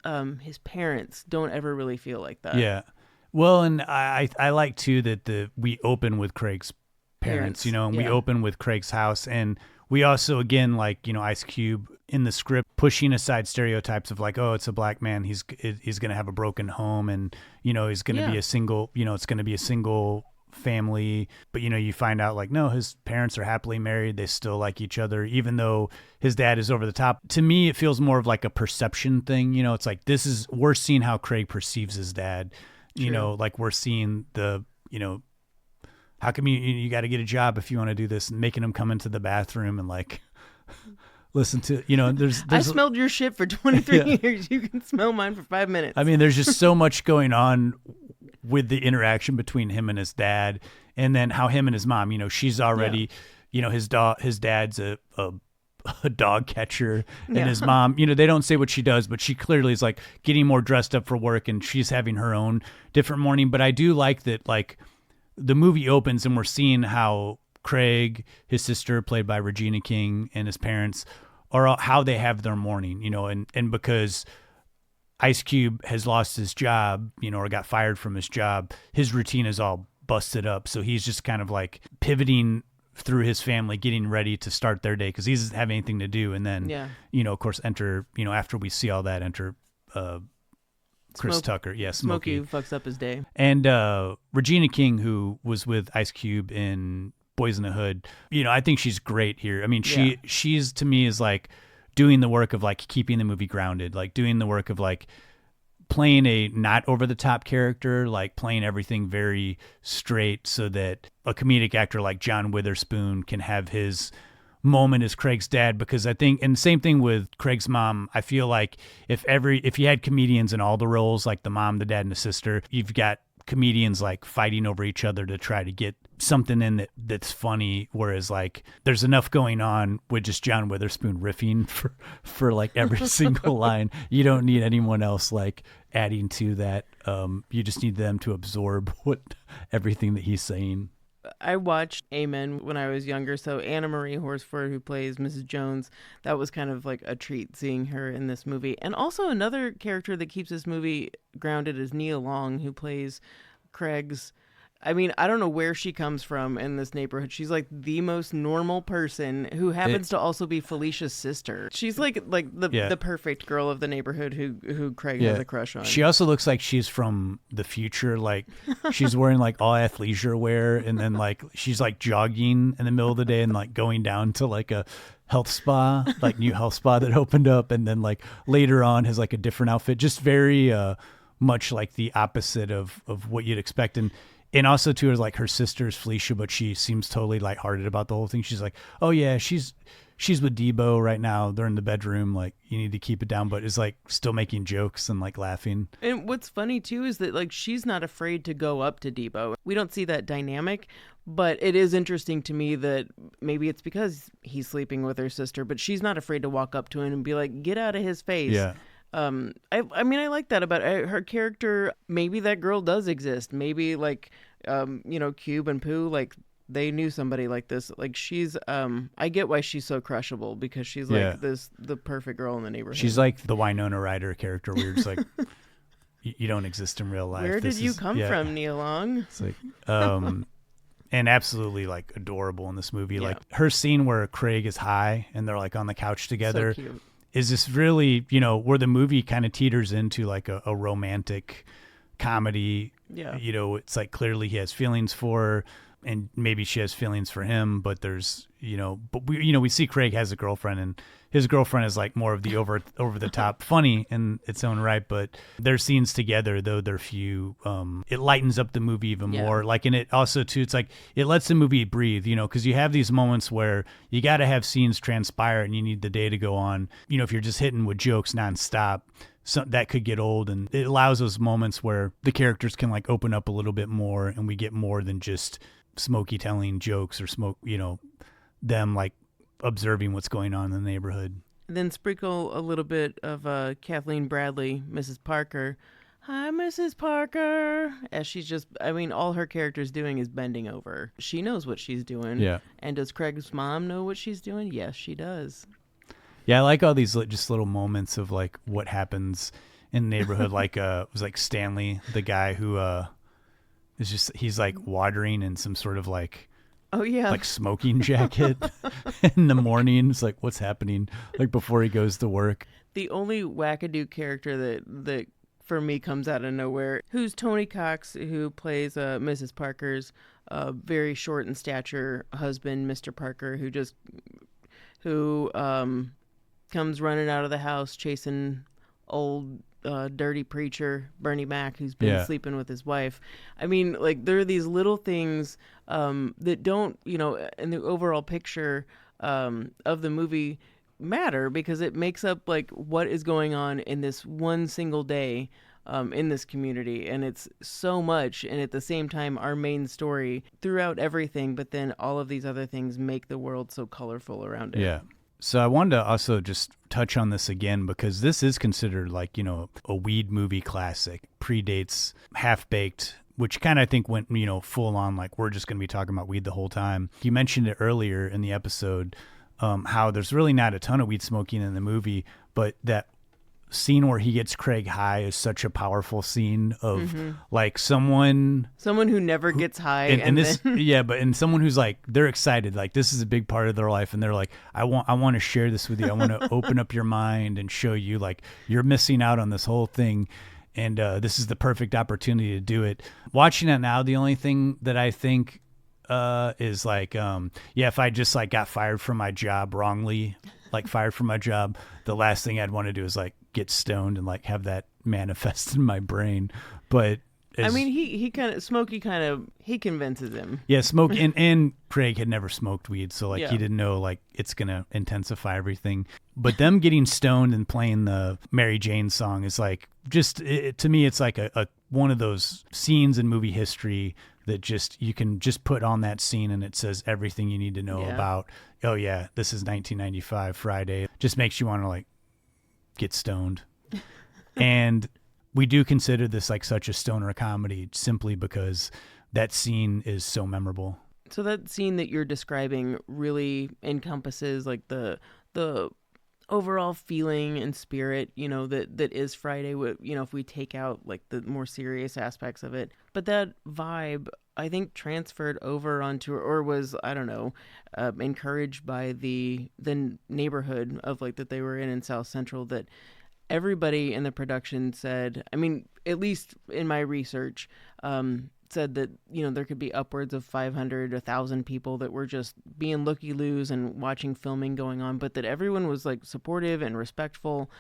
his parents don't ever really feel like that. Yeah. Well, and I like too that we open with Craig's parents, and we open with Craig's house, and we also, again, like, you know, Ice Cube in the script pushing aside stereotypes of like, oh, it's a black man, he's going to have a broken home, and, you know, he's going to be a single, you know, it's going to be a single family. But, you know, you find out like, no, his parents are happily married, they still like each other, even though his dad is over the top. To me, it feels more of like a perception thing. You know, it's like, we're seeing how Craig perceives his dad. True. You know, like we're seeing the, you know, how come you got to get a job if you want to do this, and making him come into the bathroom and like listen to, you know, there's I smelled your shit for 23 years. You can smell mine for 5 minutes. I mean, there's just so much going on with the interaction between him and his dad, and then how him and his mom, you know, she's already, you know, his dad's a dog catcher, and his mom, you know, they don't say what she does, but she clearly is like getting more dressed up for work, and she's having her own different morning. But I do like that, like, the movie opens and we're seeing how Craig, his sister played by Regina King, and his parents are how they have their morning, you know, and because Ice Cube has lost his job, you know, or got fired from his job, his routine is all busted up. So he's just kind of like pivoting through his family, getting ready to start their day because he doesn't have anything to do. And then, you know, of course, enter, you know, after we see all that, enter Chris Tucker. Yeah, Smokey fucks up his day. And Regina King, who was with Ice Cube in Boys in the Hood, you know, I think she's great here. I mean, she's to me is like doing the work of like keeping the movie grounded, like doing the work of like playing a not over the top character, like playing everything very straight so that a comedic actor like John Witherspoon can have his moment as Craig's dad. Because I think, and same thing with Craig's mom, I feel like if you had comedians in all the roles, like the mom, the dad, and the sister, you've got comedians like fighting over each other to try to get something in that's funny, whereas like there's enough going on with just John Witherspoon riffing for like every single line. You don't need anyone else like adding to that. You just need them to absorb everything that he's saying. I watched Amen when I was younger, so Anna Marie Horsford, who plays Mrs. Jones, that was kind of like a treat seeing her in this movie. And also another character that keeps this movie grounded is Nia Long, who plays Craig's. I mean, I don't know where she comes from in this neighborhood. She's like the most normal person who happens to also be Felicia's sister. She's like the perfect girl of the neighborhood who Craig has a crush on. She also looks like she's from the future. Like she's wearing like all athleisure wear, and then like she's like jogging in the middle of the day and like going down to like a health spa, like new health spa that opened up, and then like later on has like a different outfit. Just very much like the opposite of what you'd expect. And also too is like her sister's Felicia, but she seems totally lighthearted about the whole thing. She's like, oh yeah, she's with Debo right now. They're in the bedroom. Like, you need to keep it down, but is like still making jokes and like laughing. And what's funny too is that like she's not afraid to go up to Debo. We don't see that dynamic, but it is interesting to me that maybe it's because he's sleeping with her sister, but she's not afraid to walk up to him and be like, get out of his face. Yeah. I mean, I like that about her character. Maybe that girl does exist. Maybe like, you know, Cube and Pooh, like they knew somebody like this. Like she's, I get why she's so crushable, because she's like the perfect girl in the neighborhood. She's like the Winona Ryder character where you're just like, you don't exist in real life. Where did you come from, Nia Long? It's like, and absolutely like adorable in this movie. Like her scene where Craig is high and they're like on the couch together. So cute. Is this really, you know, where the movie kind of teeters into like a romantic comedy. You know, it's like clearly he has feelings for her, and maybe she has feelings for him, but there's, you know, but we see Craig has a girlfriend, and his girlfriend is like more of the over the top funny in its own right, but their scenes together, though they're few, it lightens up the movie even more. Like, and it also too, it's like it lets the movie breathe, you know, because you have these moments where you got to have scenes transpire and you need the day to go on. You know, if you're just hitting with jokes nonstop, so that could get old, and it allows those moments where the characters can like open up a little bit more, and we get more than just Smokey telling jokes or them like observing what's going on in the neighborhood. Then sprinkle a little bit of Kathleen Bradley, Mrs. Parker. Hi, Mrs. Parker. As she's just, I mean, all her character's doing is bending over. She knows what she's doing. Yeah. And does Craig's mom know what she's doing? Yes, she does. Yeah, I like all these just little moments of like what happens in the neighborhood. Like it was like Stanley, the guy who he's like watering in some sort of like Oh yeah. like smoking jacket in the morning. It's like, what's happening? Like before he goes to work. The only wackadoo character that for me comes out of nowhere, who's Tony Cox, who plays Mrs. Parker's very short in stature husband, Mr. Parker, who comes running out of the house chasing old dirty preacher Bernie Mac, who's been sleeping with his wife. I mean, like, there are these little things that don't, in the overall picture of the movie matter, because it makes up like what is going on in this one single day in this community, and it's so much, and at the same time our main story throughout everything, but then all of these other things make the world so colorful around it. Yeah. So I wanted to also just touch on this again, because this is considered like, a weed movie classic. Predates Half Baked, which kind of I think went, full on, like, we're just going to be talking about weed the whole time. You mentioned it earlier in the episode, how there's really not a ton of weed smoking in the movie, but that scene where he gets Craig high is such a powerful scene of like someone who never gets high, and this and someone who's like, they're excited, like this is a big part of their life, and they're like, I want to share this with you. I want to open up your mind and show you like you're missing out on this whole thing, and this is the perfect opportunity to do it. Watching it now, the only thing that I think is like, if I just like got fired from my job wrongly, the last thing I'd want to do is like get stoned and like have that manifest in my brain. But I mean, he convinces him. Yeah, smoke and Craig had never smoked weed, so like he didn't know like it's gonna intensify everything. But them getting stoned and playing the Mary Jane song is like just to me, it's like a one of those scenes in movie history that just you can just put on that scene and it says everything you need to know about. Oh yeah, this is 1995 Friday. Just makes you want to like get stoned. And we do consider this like such a stoner comedy simply because that scene is so memorable. So that scene that you're describing really encompasses like the overall feeling and spirit, that is Friday, if we take out like the more serious aspects of it. But that vibe, I think, transferred over onto, or was, I don't know, encouraged by the neighborhood of like that they were in South Central, that everybody in the production said, I mean, at least in my research, said that, there could be upwards of 500, 1,000 people that were just being looky-loos and watching filming going on, but that everyone was like supportive and respectful,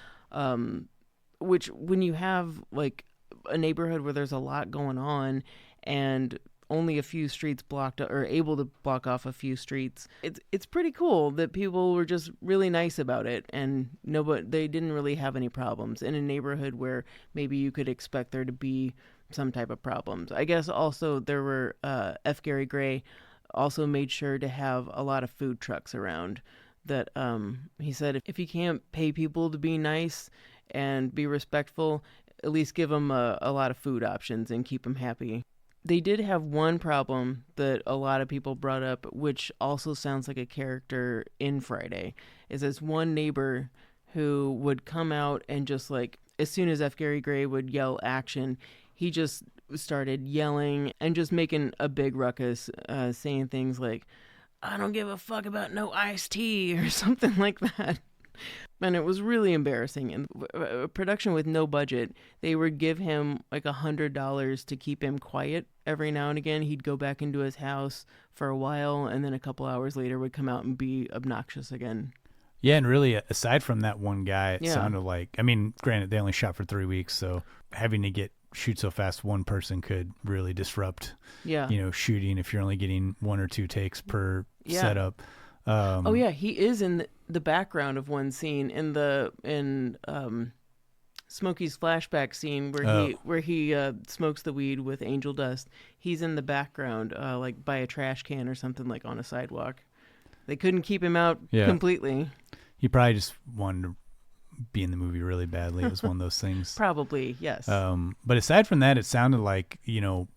which when you have like a neighborhood where there's a lot going on and only a few streets blocked or able to block off a few streets, it's pretty cool that people were just really nice about it, and they didn't really have any problems in a neighborhood where maybe you could expect there to be some type of problems. I guess also there were F. Gary Gray also made sure to have a lot of food trucks around that he said if you can't pay people to be nice and be respectful, at least give them a lot of food options and keep them happy. They did have one problem that a lot of people brought up, which also sounds like a character in Friday, is this one neighbor who would come out and just like, as soon as F. Gary Gray would yell action, he just started yelling and just making a big ruckus, saying things like, I don't give a fuck about no iced tea or something like that. And it was really embarrassing. And a production with no budget, they would give him like $100 to keep him quiet every now and again. He'd go back into his house for a while, and then a couple hours later would come out and be obnoxious again. Yeah, and really, aside from that one guy, it sounded like, I mean, granted, they only shot for 3 weeks, so having to shoot so fast, one person could really disrupt, shooting if you're only getting 1 or 2 takes per setup. He is in the background of one scene in Smokey's flashback scene where he smokes the weed with angel dust. He's in the background, like by a trash can or something, like on a sidewalk. They couldn't keep him out completely. He probably just wanted to be in the movie really badly. It was one of those things. Probably, yes. But aside from that, it sounded like,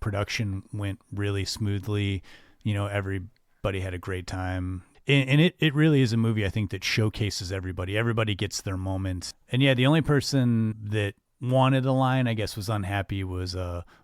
production went really smoothly. Everybody had a great time. And it really is a movie, I think, that showcases everybody. Everybody gets their moment. And yeah, the only person that wanted a line, I guess was unhappy, was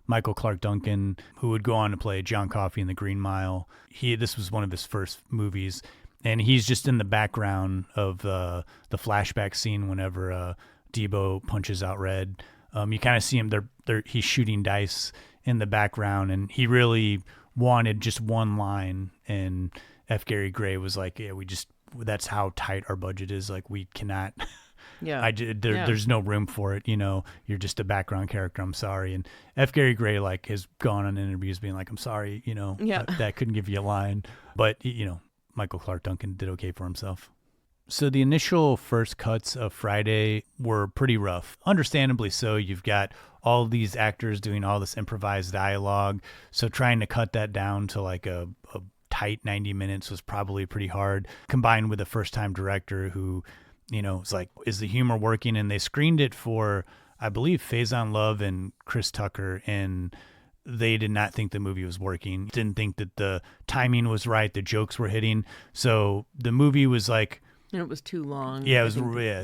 Michael Clark Duncan, who would go on to play John Coffey in The Green Mile. This was one of his first movies, and he's just in the background of the flashback scene whenever Debo punches out Red. You kind of see him he's shooting dice in the background, and he really wanted just one line, and F. Gary Gray was like, yeah, that's how tight our budget is. Like, we cannot, there's no room for it. You're just a background character. I'm sorry. And F. Gary Gray, like, has gone on interviews being like, I'm sorry, that couldn't give you a line. But, Michael Clark Duncan did okay for himself. So the initial first cuts of Friday were pretty rough. Understandably so. You've got all these actors doing all this improvised dialogue. So trying to cut that down to like a tight 90 minutes was probably pretty hard, combined with a first-time director who, was like, is the humor working? And they screened it for, I believe, Faison Love and Chris Tucker, and they did not think the movie was working. Didn't think that the timing was right, the jokes were hitting. So the movie was like... And it was too long. Yeah, I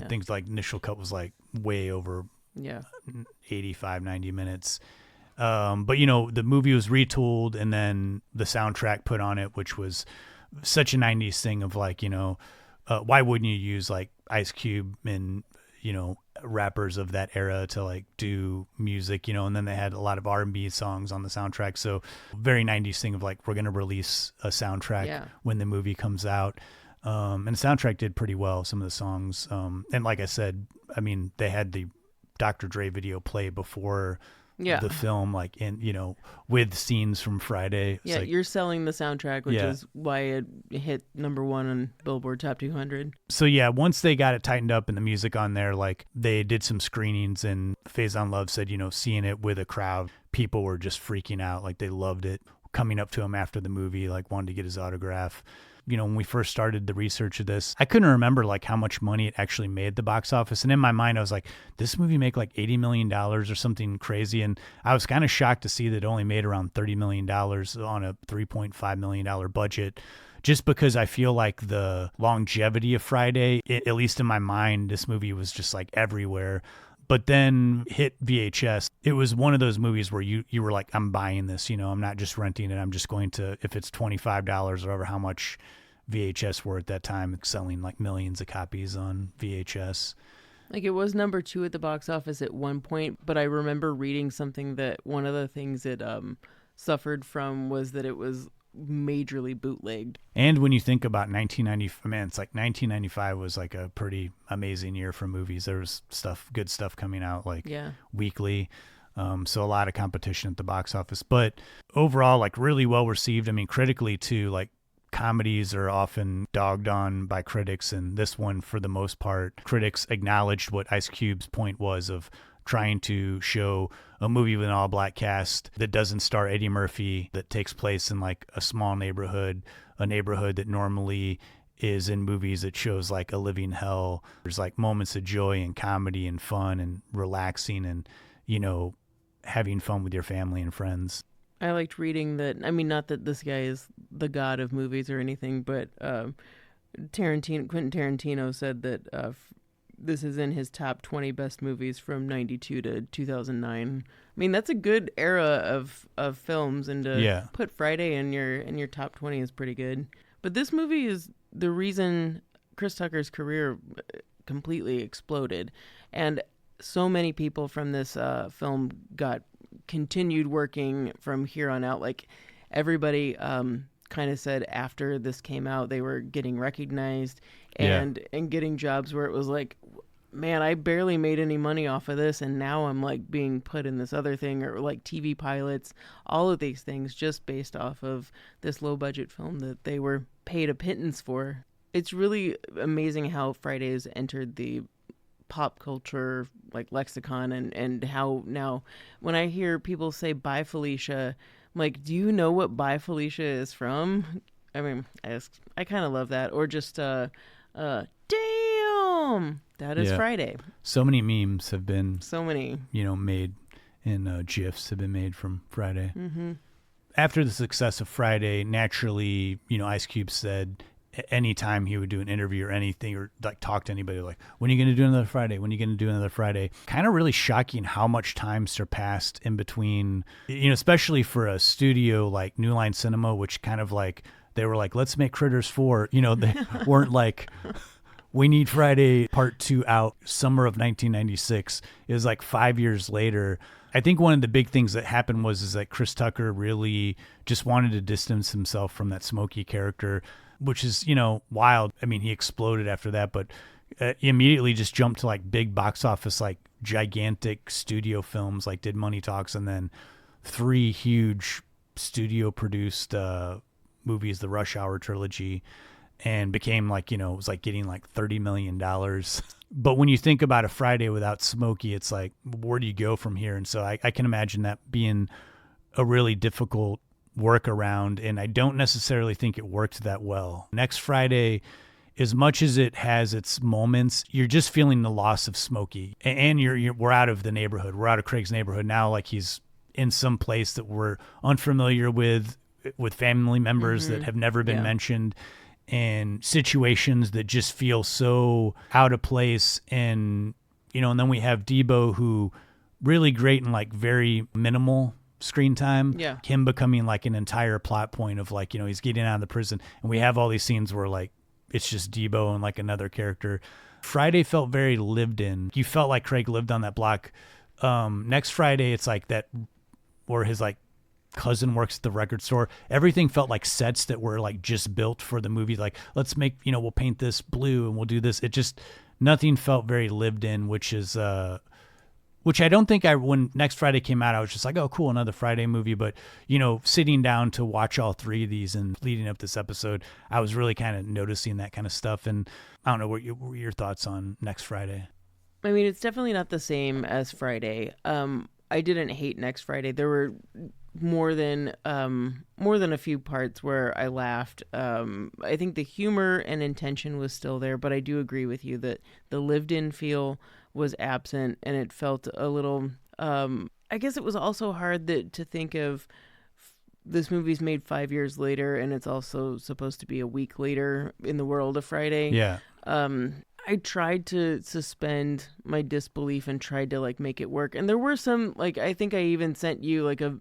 think like initial cut was like way over 85, 90 minutes. But, the movie was retooled, and then the soundtrack put on it, which was such a 90s thing of like, why wouldn't you use like Ice Cube and, rappers of that era to like do music, and then they had a lot of R&B songs on the soundtrack. So very 90s thing of like, we're going to release a soundtrack when the movie comes out. And the soundtrack did pretty well, some of the songs. And like I said, I mean, they had the Dr. Dre video play before the film, like with scenes from Friday. Yeah, like, you're selling the soundtrack, which is why it hit number 1 on Billboard Top 200. So once they got it tightened up and the music on there, like they did some screenings, and Faison Love said, seeing it with a crowd, people were just freaking out. Like they loved it. Coming up to him after the movie, like wanted to get his autograph. When we first started the research of this, I couldn't remember like how much money it actually made at the box office. And in my mind, I was like, this movie make like $80 million or something crazy. And I was kind of shocked to see that it only made around $30 million on a $3.5 million budget, just because I feel like the longevity of Friday, at least in my mind, this movie was just like everywhere. But then hit VHS. It was one of those movies where you were like, I'm buying this, I'm not just renting it. I'm just going to, if it's $25 or over how much VHS were at that time, selling like millions of copies on VHS. Like it was number 2 at the box office at one point, but I remember reading something that one of the things it suffered from was that it was majorly bootlegged. And when you think about 1995 was like a pretty amazing year for movies. There was good stuff coming out like weekly. So a lot of competition at the box office, but overall like really well received. I mean, critically too, like comedies are often dogged on by critics, and this one, for the most part, critics acknowledged what Ice Cube's point was of trying to show a movie with an all-black cast that doesn't star Eddie Murphy, that takes place in like a small neighborhood, a neighborhood that normally is in movies that shows like a living hell. There's like moments of joy and comedy and fun and relaxing and, having fun with your family and friends. I liked reading that, I mean, not that this guy is the god of movies or anything, but Quentin Tarantino said that this is in his top 20 best movies from 92 to 2009. I mean, that's a good era of films, and to put Friday in your top 20 is pretty good. But this movie is the reason Chris Tucker's career completely exploded, and so many people from this film continued working from here on out. Like everybody kind of said after this came out, they were getting recognized and getting jobs where it was like, man, I barely made any money off of this, and now I'm like being put in this other thing, or like TV pilots, all of these things just based off of this low budget film that they were paid a pittance for. It's really amazing how Fridays entered the pop culture like lexicon, and how now when I hear people say "Bye Felicia," I'm like, do you know what "Bye Felicia" is from? I mean, I kind of love that. Or just damn, that is Friday. So many memes have been made, and GIFs have been made from Friday. Mm-hmm. After the success of Friday, naturally, Ice Cube said, anytime he would do an interview or anything or like talk to anybody, like, when are you going to do another Friday? When are you going to do another Friday? Kind of really shocking how much time surpassed in between, especially for a studio like New Line Cinema, which kind of like, they were like, let's make Critters 4. They weren't like, we need Friday Part 2 out summer of 1996. It was like 5 years later. I think one of the big things that happened is that Chris Tucker really just wanted to distance himself from that Smokey character, which is, wild. I mean, he exploded after that, but he immediately just jumped to like big box office, like gigantic studio films, like did Money Talks, and then 3 huge studio produced movies, the Rush Hour trilogy, and became like, it was like getting like $30 million. But when you think about a Friday without Smokey, it's like, where do you go from here? And so I can imagine that being a really difficult workaround, and I don't necessarily think it worked that well. Next Friday, as much as it has its moments, you're just feeling the loss of Smokey, and we're out of the neighborhood. We're out of Craig's neighborhood now. Like, he's in some place that we're unfamiliar with family members that have never been mentioned, and situations that just feel so out of place. And, and then we have Debo, who really great and like very minimal screen time. Yeah. Him becoming like an entire plot point of like, he's getting out of the prison, and we have all these scenes where like, it's just Debo and like another character. Friday felt very lived in. You felt like Craig lived on that block. Next Friday, it's like that, where his like cousin works at the record store. Everything felt like sets that were like just built for the movie. Like, let's make, we'll paint this blue and we'll do this. It just, nothing felt very lived in, which I don't think when Next Friday came out, I was just like, oh, cool, another Friday movie. But, sitting down to watch all 3 of these and leading up this episode, I was really kind of noticing that kind of stuff. And I don't know, what were your thoughts on Next Friday? I mean, it's definitely not the same as Friday. I didn't hate Next Friday. There were more than a few parts where I laughed. I think the humor and intention was still there, but I do agree with you that the lived-in feel was absent, and it felt a little. I guess it was also hard to think of. This movie's made 5 years later, and it's also supposed to be a week later in the world of Friday. Yeah. I tried to suspend my disbelief and tried to like make it work. And there were some, like, I think I even sent you like a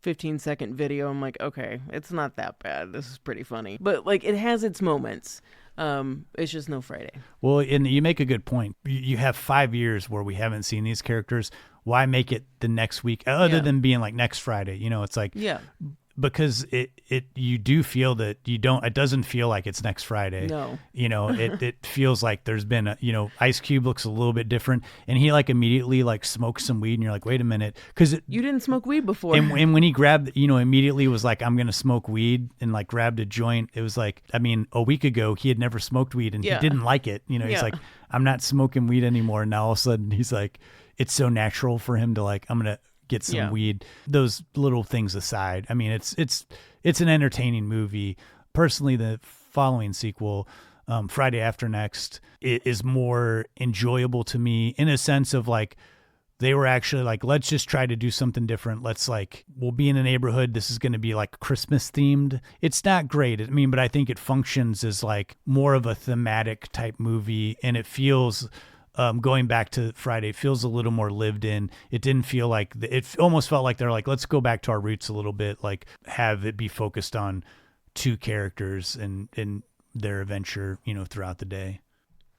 15-second video. I'm like, okay, it's not that bad. This is pretty funny. But like, it has its moments. It's just no Friday. Well, and you make a good point. You have 5 years where we haven't seen these characters. Why make it the next week other than being like next Friday? It's like, because you do feel that it doesn't feel like it's next Friday. No. It feels like there's been Ice Cube looks a little bit different, and he like immediately like smokes some weed, and you're like, wait a minute, because you didn't smoke weed before. And when he grabbed, immediately was like, I'm going to smoke weed, and like grabbed a joint. It was like, I mean, a week ago he had never smoked weed, and he didn't like it. He's like, I'm not smoking weed anymore. And now all of a sudden he's like, it's so natural for him to like, I'm going to get some weed. Those little things aside, I mean, it's an entertaining movie. Personally, the following sequel, Friday After Next, is more enjoyable to me in a sense of like, they were actually like, let's just try to do something different. Let's like, we'll be in a neighborhood. This is going to be like Christmas themed. It's not great. I mean, but I think it functions as like more of a thematic type movie, and it feels, going back to Friday, feels a little more lived in. It didn't feel like it almost felt like they're like, let's go back to our roots a little bit, like have it be focused on 2 characters and their adventure, throughout the day.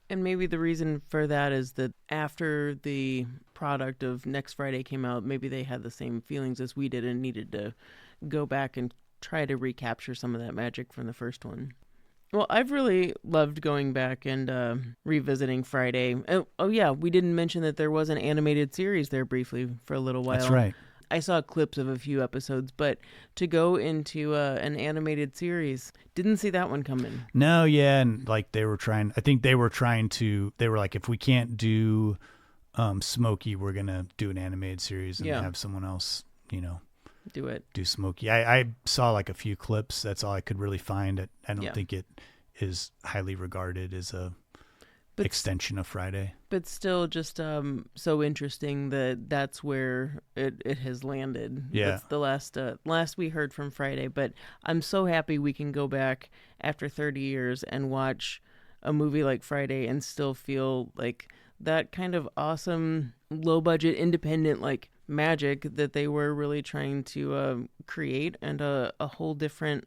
And maybe the reason for that is that after the product of Next Friday came out, maybe they had the same feelings as we did and needed to go back and try to recapture some of that magic from the first one. Well, I've really loved going back and revisiting Friday. Oh, yeah, we didn't mention that there was an animated series there briefly for a little while. That's right. I saw clips of a few episodes, but to go into an animated series, didn't see that one coming. No, yeah, and like they were like, if we can't do Smokey, we're going to do an animated series and have someone else, do Smokey. I saw like a few clips. That's all I could really find. I don't think it is highly regarded as a extension of Friday. But still just so interesting that that's where it has landed. Yeah. That's the last we heard from Friday. But I'm so happy we can go back after 30 years and watch a movie like Friday and still feel like that kind of awesome, low-budget, independent, like, magic that they were really trying to create, and a whole different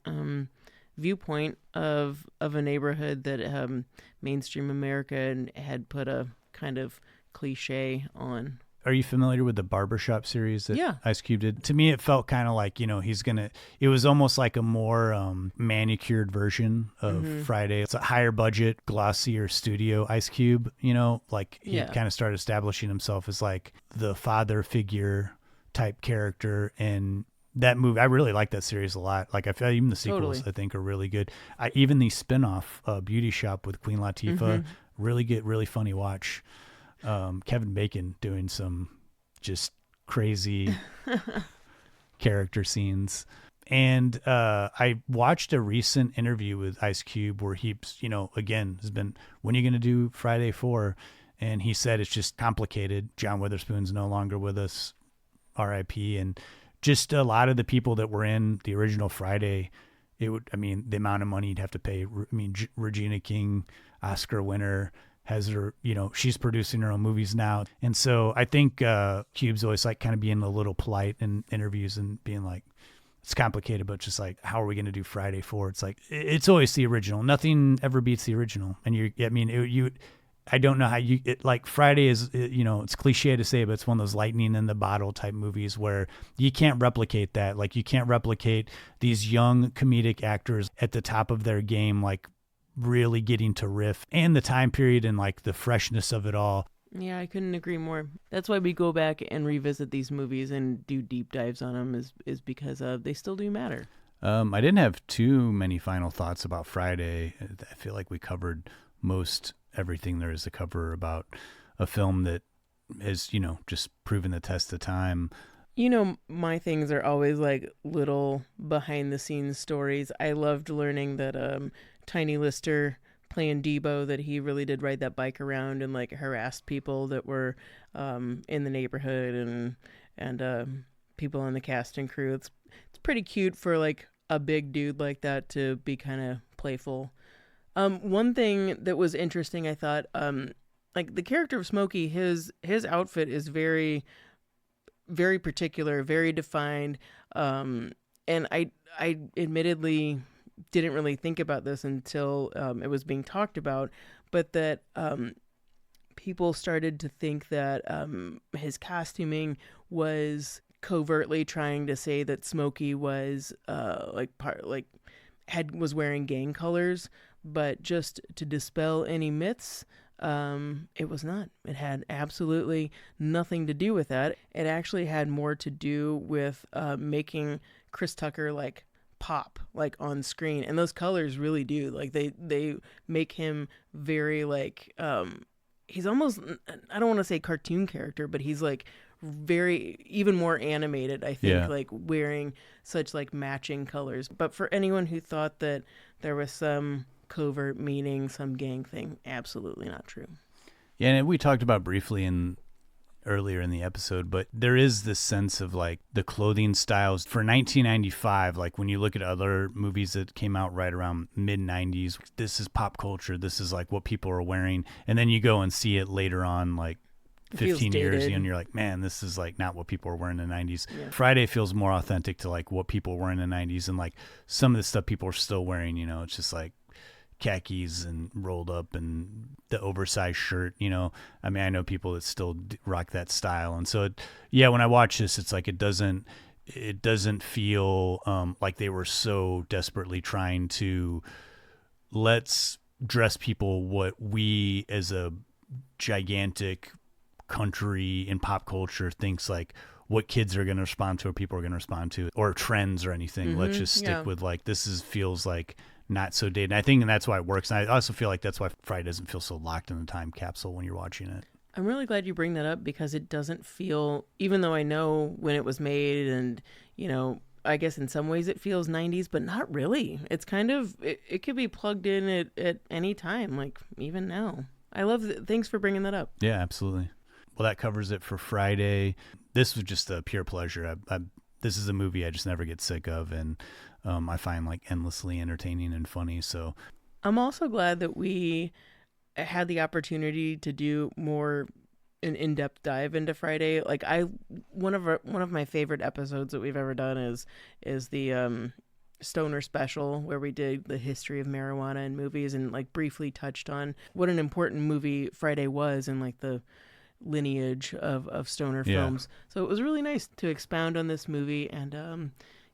viewpoint of a neighborhood that mainstream America had put a kind of cliche on. Are you familiar with the Barbershop series that Yeah. Ice Cube did? To me, it felt kind of like, it was almost like a more manicured version of Friday. It's a higher budget, glossier studio Ice Cube, like he kind of started establishing himself as like the father figure type character. And that movie, I really like that series a lot. Like I feel even the sequels, Totally. I think, are really good. Even the spinoff Beauty Shop with Queen Latifah, really good, really funny watch. Kevin Bacon doing some just crazy character scenes. And I watched a recent interview with Ice Cube where he, again, has been, when are you going to do Friday 4? And he said it's just complicated. John Witherspoon's no longer with us, R.I.P. And just a lot of the people that were in the original Friday, the amount of money you'd have to pay. Regina King, Oscar winner, has her, she's producing her own movies now. And so I think Cube's always like kind of being a little polite in interviews and being like, it's complicated, but just like, how are we going to do Friday 4? It's like, it's always the original. Nothing ever beats the original. And I don't know how like Friday is, it's cliche to say, but it's one of those lightning in the bottle type movies where you can't replicate that. Like you can't replicate these young comedic actors at the top of their game, like really getting to riff, and the time period and like the freshness of it all. Yeah, I couldn't agree more. That's why we go back and revisit these movies and do deep dives on them is because they still do matter. I didn't have too many final thoughts about Friday. I feel like we covered most everything there is to cover about a film that has, just proven the test of time. My things are always like little behind the scenes stories. I loved learning that Tiny Lister playing Debo, that he really did ride that bike around and like harassed people that were in the neighborhood and people on the cast and crew. It's pretty cute for like a big dude like that to be kind of playful. One thing that was interesting, I thought, like the character of Smokey, his outfit is very, very particular, very defined. And I admittedly didn't really think about this until it was being talked about, but that people started to think that his costuming was covertly trying to say that Smokey was was wearing gang colors, but just to dispel any myths, it was not. It had absolutely nothing to do with that. It actually had more to do with making Chris Tucker like pop like on screen, and those colors really do, like they make him very like he's almost, I don't want to say cartoon character, but he's like very even more animated, I think. Like wearing such like matching colors. But for anyone who thought that there was some covert meaning, some gang thing, absolutely not true. Yeah, and we talked about briefly earlier in the episode, but there is this sense of like the clothing styles for 1995. Like when you look at other movies that came out right around mid 90s, this is pop culture. This is like what people are wearing. And then you go and see it later on, like 15 years, and you're like, man, this is like not what people were wearing in the 90s. Yeah. Friday feels more authentic to like what people were in the 90s, and like some of the stuff people are still wearing, it's just like khakis and rolled up and the oversized shirt, I know people that still rock that style. And so when I watch this, it's like it doesn't feel like they were so desperately trying to let's dress people what we as a gigantic country in pop culture thinks like what kids are going to respond to or people are going to respond to, or trends or anything. Let's just stick with like feels like not so dated. And I think that's why it works. And I also feel like that's why Friday doesn't feel so locked in the time capsule when you're watching it. I'm really glad you bring that up, because it doesn't feel, even though I know when it was made and, I guess in some ways it feels 90s, but not really. It's kind of, it could be plugged in at any time, like even now. I love thanks for bringing that up. Yeah, absolutely. Well, that covers it for Friday. This was just a pure pleasure. This is a movie I just never get sick of, and I find like endlessly entertaining and funny. So I'm also glad that we had the opportunity to do more an in-depth dive into Friday. Like one of my favorite episodes that we've ever done is the Stoner special, where we did the history of marijuana in movies and like briefly touched on what an important movie Friday was and like the lineage of stoner films. So it was really nice to expound on this movie and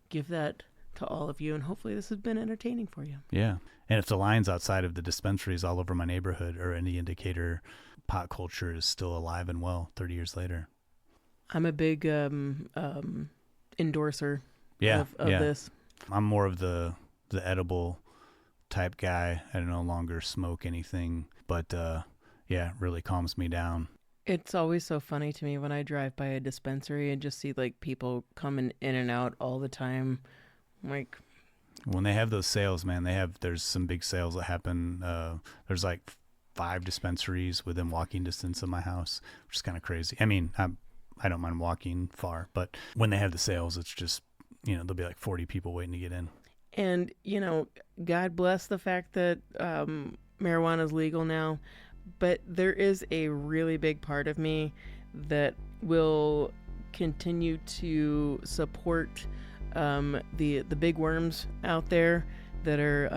give that to all of you, and hopefully this has been entertaining for you. Yeah. And if the lines outside of the dispensaries all over my neighborhood are any indicator, pot culture is still alive and well 30 years later. I'm a big endorser of this. I'm more of the edible type guy. I no longer smoke anything, but it really calms me down. It's always so funny to me when I drive by a dispensary and just see like people coming in and out all the time. Like when they have those sales, man, there's some big sales that happen. There's like 5 dispensaries within walking distance of my house, which is kind of crazy. I mean, I don't mind walking far, but when they have the sales, it's just, there'll be like 40 people waiting to get in. And, God bless the fact that marijuana is legal now, but there is a really big part of me that will continue to support the big worms out there that are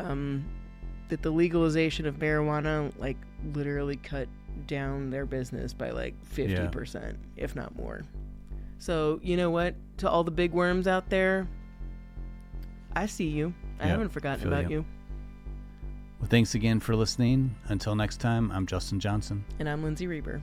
that the legalization of marijuana like literally cut down their business by like 50%, if not more. So you know what? To all the big worms out there, I see you. I haven't forgotten about you. Well, thanks again for listening. Until next time, I'm Justin Johnson. And I'm Lindsay Reber.